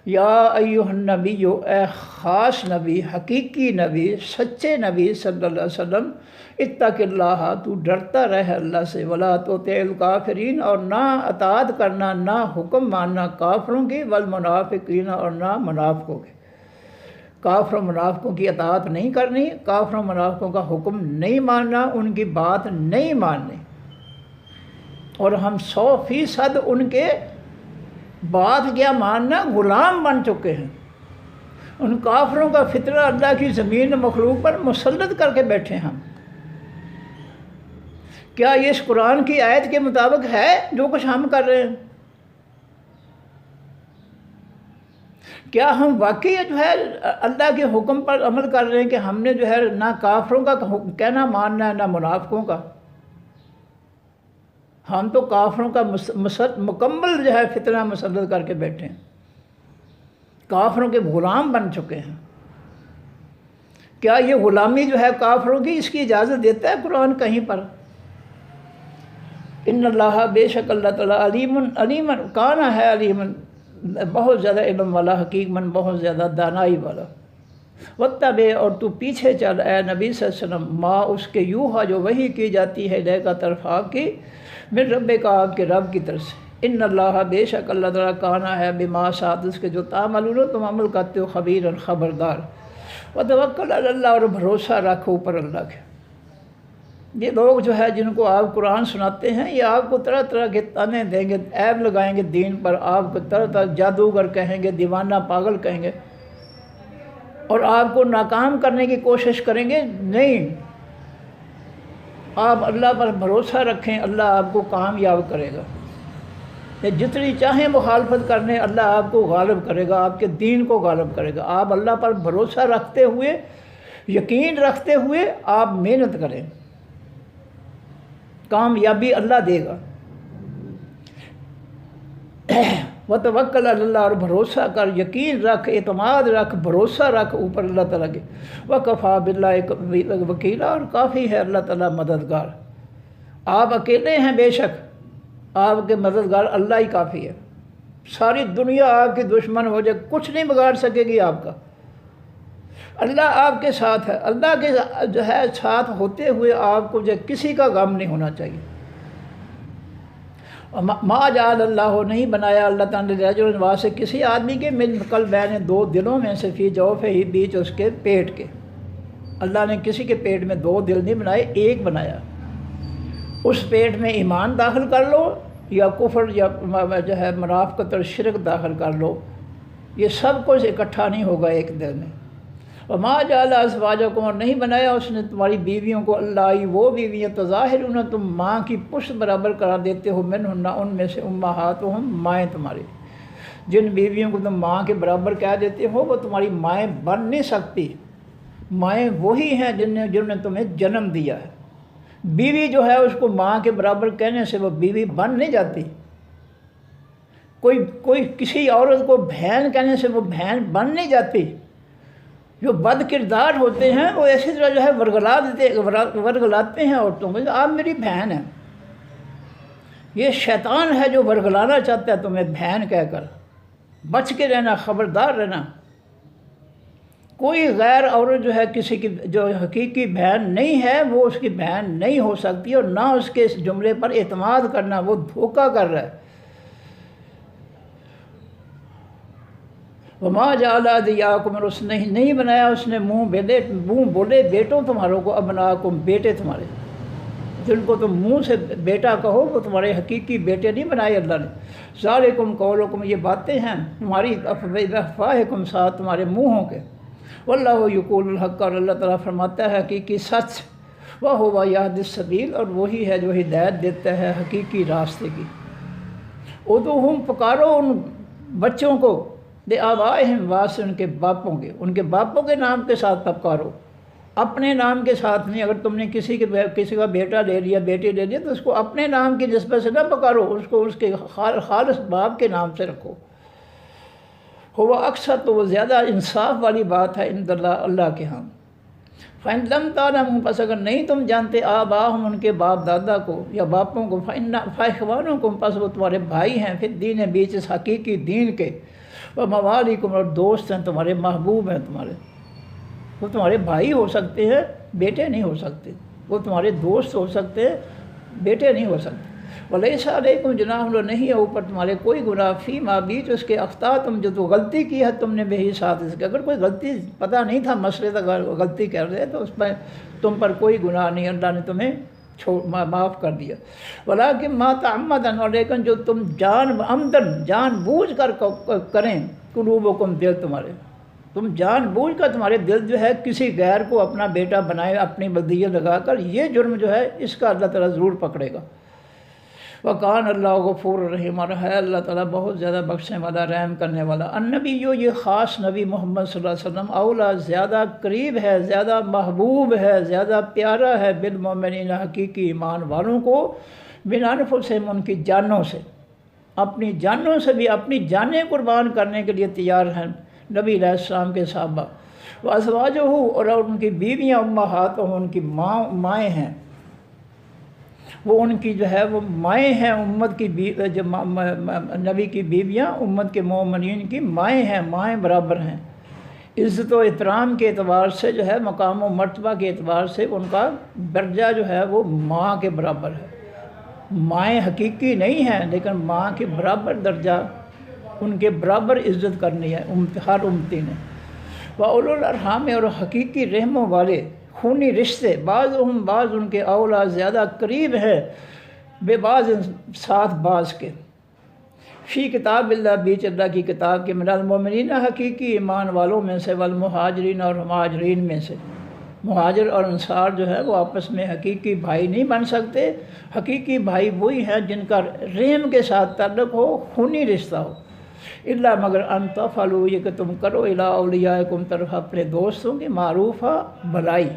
یا ایھا النبی، اے خاص نبی، حقیقی نبی، سچے نبی صلی اللہ علیہ وسلم، اتق اللہ، تو ڈرتا رہ اللہ سے، ولا تطع الکافرین، اور نہ اطاعت کرنا، نہ حکم ماننا کافروں کی، والمنافقین، اور نہ منافقوں کے۔ کافر و منافقوں کی اطاعت نہیں کرنی، کافر و منافقوں کا حکم نہیں ماننا، ان کی بات نہیں ماننی، اور ہم 100% ان کے بات کیا ماننا، غلام بن چکے ہیں۔ ان کافروں کا فطرہ اللہ کی زمین مخلوق پر مسلط کر کے بیٹھے ہم۔ کیا یہ اس قرآن کی آیت کے مطابق ہے جو کچھ ہم کر رہے ہیں؟ کیا ہم واقعی جو ہے اللہ کے حکم پر عمل کر رہے ہیں کہ ہم نے جو ہے نہ کافروں کا کہنا ماننا ہے، نہ منافقوں کا؟ ہم تو کافروں کا مکمل جو ہے فتنہ مسلط کر کے بیٹھے ہیں، کافروں کے غلام بن چکے ہیں۔ کیا یہ غلامی جو ہے کافروں کی، اس کی اجازت دیتا ہے قرآن کہیں پر؟ ان اللہ بے شک اللہ تعالیٰ علیمن کانا ہے علیمن بہت زیادہ علم والا، حکیمن بہت زیادہ دانائی والا۔ واتبع اور تو پیچھے چل اے نبی صلی اللہ علیہ وسلم ما اس کے یوحا جو وحی کی جاتی ہے لے کا طرف آپ کی من رب کا آپ کے رب کی طرف سے۔ ان اللہ بے شک اللہ تعالیٰ کانا ہے بما ساتھ اس کے جو تعملون تم عمل کرتے ہو خبیر خبردار۔ وتوکل علی اللہ اور بھروسہ رکھو اوپر اللہ کے۔ یہ لوگ جو ہے جن کو آپ قرآن سناتے ہیں یہ آپ کو طرح طرح کے تانے دیں گے، عیب لگائیں گے دین پر، آپ کو طرح طرح جادوگر کہیں گے، دیوانہ پاگل کہیں گے، اور آپ کو ناکام کرنے کی کوشش کریں گے۔ نہیں، آپ اللہ پر بھروسہ رکھیں، اللہ آپ کو کامیاب کرے گا۔ یہ جتنی چاہیں مخالفت کرنے اللہ آپ کو غالب کرے گا، آپ کے دین کو غالب کرے گا۔ آپ اللہ پر بھروسہ رکھتے ہوئے، یقین رکھتے ہوئے آپ محنت کریں، کامیابی اللہ دے گا۔ وتوکل علی اللہ اور بھروسہ کر، یقین رکھ، اعتماد رکھ، بھروسہ رکھ اوپر اللہ تعالیٰ کے۔ وکفیٰ باللہ وکیلا اور کافی ہے اللہ تعالیٰ مددگار۔ آپ اکیلے ہیں بے شک، آپ کے مددگار اللہ ہی کافی ہے۔ ساری دنیا آپ کی دشمن ہو جائے کچھ نہیں بگاڑ سکے گی آپ کا، اللہ آپ کے ساتھ ہے۔ اللہ کے جو ہے ساتھ ہوتے ہوئے آپ کو جو کسی کا غم نہیں ہونا چاہیے۔ ما جعل اللہ نہیں بنایا اللہ تعالیٰ نے رجل واسطے کسی آدمی کے من قلبین دو دلوں میں سے فی جوفہ ہی بیچ اس کے پیٹ کے۔ اللہ نے کسی کے پیٹ میں دو دل نہیں بنائے، ایک بنایا۔ اس پیٹ میں ایمان داخل کر لو یا کفر یا جو ہے منافقت اور شرک داخل کر لو، یہ سب کچھ اکٹھا نہیں ہوگا ایک دل میں۔ وما جعل ازواجکم اور نہیں بنایا اس نے تمہاری بیویوں کو اللہ وہ بیویاں تظاہرون تم ماں کی پشت برابر قرار دیتے ہو منہن ان میں سے امہاتہم مائیں تمہاری، جن بیویوں کو تم ماں کے برابر کہہ دیتے ہو وہ تمہاری مائیں بن نہیں سکتی۔ مائیں وہی ہیں جنہوں نے تمہیں جنم دیا ہے۔ بیوی جو ہے اس کو ماں کے برابر کہنے سے وہ بیوی بن نہیں جاتی۔ کوئی کسی عورت کو بہن کہنے سے وہ بہن بن نہیں جاتی۔ جو بد کردار ہوتے ہیں وہ اسی طرح جو ہے ورگلاتے ہیں عورتوں کو، آپ میری بہن ہیں۔ یہ شیطان ہے جو ورگلانا چاہتا ہے تمہیں بہن کہہ کر، بچ کے رہنا، خبردار رہنا۔ کوئی غیر عورت جو ہے کسی کی جو حقیقی بہن نہیں ہے وہ اس کی بہن نہیں ہو سکتی، اور نہ اس کے اس جملے پر اعتماد کرنا، وہ دھوکہ کر رہا ہے۔ وما جعل ادعیاکم اور اس نے نہیں بنایا اس نے منہ بولے بیٹوں تمہاروں کو، ابناکم بیٹے تمہارے، جن کو تم منہ سے بیٹا کہو وہ تمہارے حقیقی بیٹے نہیں بنائے اللہ نے۔ ذالکم قولکم یہ باتیں ہیں تمہاری افواہکم ساتھ تمہارے منہوں کے، واللہ یقول الحق اور اللہ تعالیٰ فرماتا ہے حقیقی سچ، وہو یہدی السبیل اور وہی ہے جو ہدایت دیتا ہے حقیقی راستے کی۔ ادعوہم پکارو ان بچوں کو، بآبائہم واسطے ان کے باپوں کے نام کے ساتھ پکارو، اپنے نام کے ساتھ نہیں۔ اگر تم نے کسی کا بیٹا لے لیا بیٹی لے لیا تو اس کو اپنے نام کی نسبت سے نہ پکارو، اس کو اس کے خالص باپ کے نام سے رکھو۔ ہوا اکثر تو وہ زیادہ انصاف والی بات ہے عند اللہ کے ہاں۔ فَإِن لَمْ تَعْلَمُوا پس اگر نہیں تم جانتے آباءہم ان کے باپ دادا کو یا باپوں کو، فَإِخْوَانُكُمْ پس وہ تمہارے بھائی ہیں، فی الدین بیچ اس حقیقی دین کے، وَمَوَالِكُمْ اور دوست ہیں تمہارے، محبوب ہیں تمہارے۔ وہ تمہارے بھائی ہو سکتے ہیں، بیٹے نہیں ہو سکتے، وہ تمہارے دوست ہو سکتے ہیں، بیٹے نہیں ہو سکتے۔ وَلَيْسَ عَلَيْكُمْ جُنَاحٌ نہیں ہے اوپر تمہارے کوئی گناہ، فیما بیچ اس کے اخطأتم جو تو غلطی کی ہے تم نے بہی ساتھ اس کے، اگر کوئی غلطی پتہ نہیں تھا مسئلے تک غلطی کر رہے تو اس میں تم پر کوئی گناہ نہیں، اللہ نے تمہیں معاف کر دیا۔ ولیکن ما تعمدن اور لیکن جو تم جان بوجھ کر کریں، قلوبکم دل تمہارے، تم جان بوجھ کر تمہارے دل جو ہے کسی غیر کو اپنا بیٹا بنائے اپنی بدیت لگا کر، یہ جرم جو ہے اس کا اللہ تعالیٰ ضرور پکڑے گا۔ وَقَانَ اللہ غفور الرحیم اور ہے اللہ تعالیٰ بہت زیادہ بخشنے والا رحم کرنے والا۔ النبی یہ خاص نبی محمد صلی اللہ علیہ وسلم اولا زیادہ قریب ہے، زیادہ محبوب ہے، زیادہ پیارا ہے بالمؤمنین حقیقی ایمان والوں کو، من انفسہم ان کی جانوں سے، اپنی جانوں سے بھی اپنی جانیں قربان کرنے کے لیے تیار ہیں نبی علیہ السلام کے صحابہ۔ وازواجہ اور ان کی بیویاں امہاتہم ان کی مائیں ہیں، وہ ان کی جو ہے وہ مائیں ہیں، امت کی جو نبی کی بیویاں امت کے مومنین کی مائیں ہیں، مائیں برابر ہیں۔ عزت و احترام کے اعتبار سے جو ہے، مقام و مرتبہ کے اعتبار سے ان کا درجہ جو ہے وہ ماں کے برابر ہے۔ مائیں حقیقی نہیں ہیں لیکن ماں کے برابر درجہ، ان کے برابر عزت کرنی ہے ہر امتی نے۔ وَأُولُو الْأَرْحَامِ، اور حقیقی رحموں والے خونی رشتے، بعض ان کے اولا زیادہ قریب ہے بے بعض ساتھ بعض کے، فی کتاب اللہ، بیچ اللہ کی کتاب کے، من المؤمنین، حقیقی ایمان والوں میں سے، والمہاجرین، اور مہاجرین میں سے۔ مہاجر اور انصار جو ہے وہ آپس میں حقیقی بھائی نہیں بن سکتے۔ حقیقی بھائی وہی ہیں جن کا رحم کے ساتھ تعلق ہو، خونی رشتہ ہو۔ اللہ مگر ان تفعلوا، یہ کہ تم کرو، الی اولیاءکم، طرف اپنے دوستوں کی، معروفہ، بھلائی۔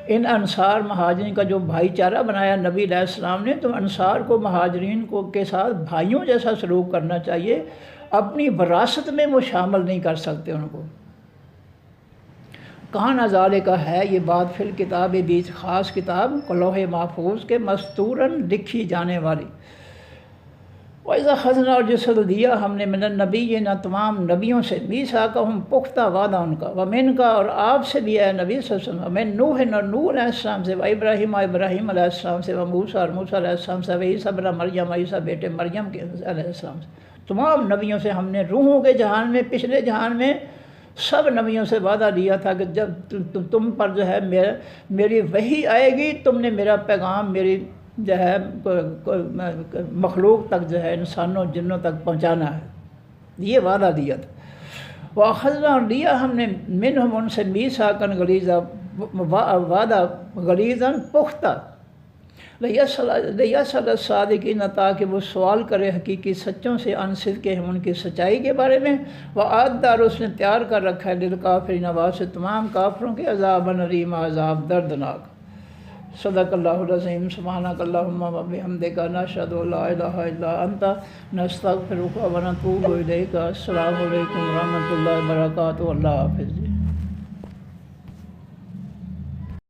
ان انصار مہاجرین کا جو بھائی چارہ بنایا نبی علیہ السلام نے، تو انصار کو مہاجرین کو کے ساتھ بھائیوں جیسا سلوک کرنا چاہیے۔ اپنی وراثت میں وہ شامل نہیں کر سکتے ان کو۔ کہاں ذالک کا ہے یہ بات، فی الکتاب، بیچ خاص کتاب، لوح محفوظ کے، مستوراً لکھی جانے والی۔ وَإِذَا أَخَذْنَا، اور جس وقت دیا ہم نے، من النبیین، تمام نبیوں سے، میثاقہم، پختہ وعدہ ان کا، ومن کا، اور آپ سے بھی اے نبی صلی اللہ علیہ وسلم، ومن نوح، اور نوح علیہ السلام سے، وابراہیم، ابراہیم علیہ السلام سے، وموسیٰ، اور موسیٰ علیہ السلام سے، وعیسیٰ ابن مریم، عیسیٰ بیٹے مریم کے علیہ السلام سے۔ تمام نبیوں سے ہم نے روحوں کے جہان میں، پچھلے جہان میں سب نبیوں سے وعدہ لیا تھا کہ جب تم پر جو ہے میری وحی آئے گی، تم نے میرا پیغام میری جو ہے مخلوق تک، جو ہے انسانوں جنوں تک پہنچانا ہے، یہ وعدہ دیا تھا۔ وَأَخَذْنَا، اور لیا ہم نے، منہم، ان سے، میثاقاً غلیظا، وعدہ غلیظاً، پختہ، لیسأل الصادقین، تاکہ وہ سوال کرے حقیقی سچوں سے، عن صدقہم، ان کی سچائی کے بارے میں، وَأَعَدَّ، اور اس نے تیار کر رکھا ہے، للکافرین، واسطے تمام کافروں کے، عذابًا علیما، عذاب دردناک۔ صدق اللہ العظیم۔ سبحانک اللہم وبحمدک، نشہد ان لا الہ الا انت، نستغفرک ونتوب الیک۔ السلام علیکم ورحمۃ اللہ وبرکاتہ۔ اللہ حافظ۔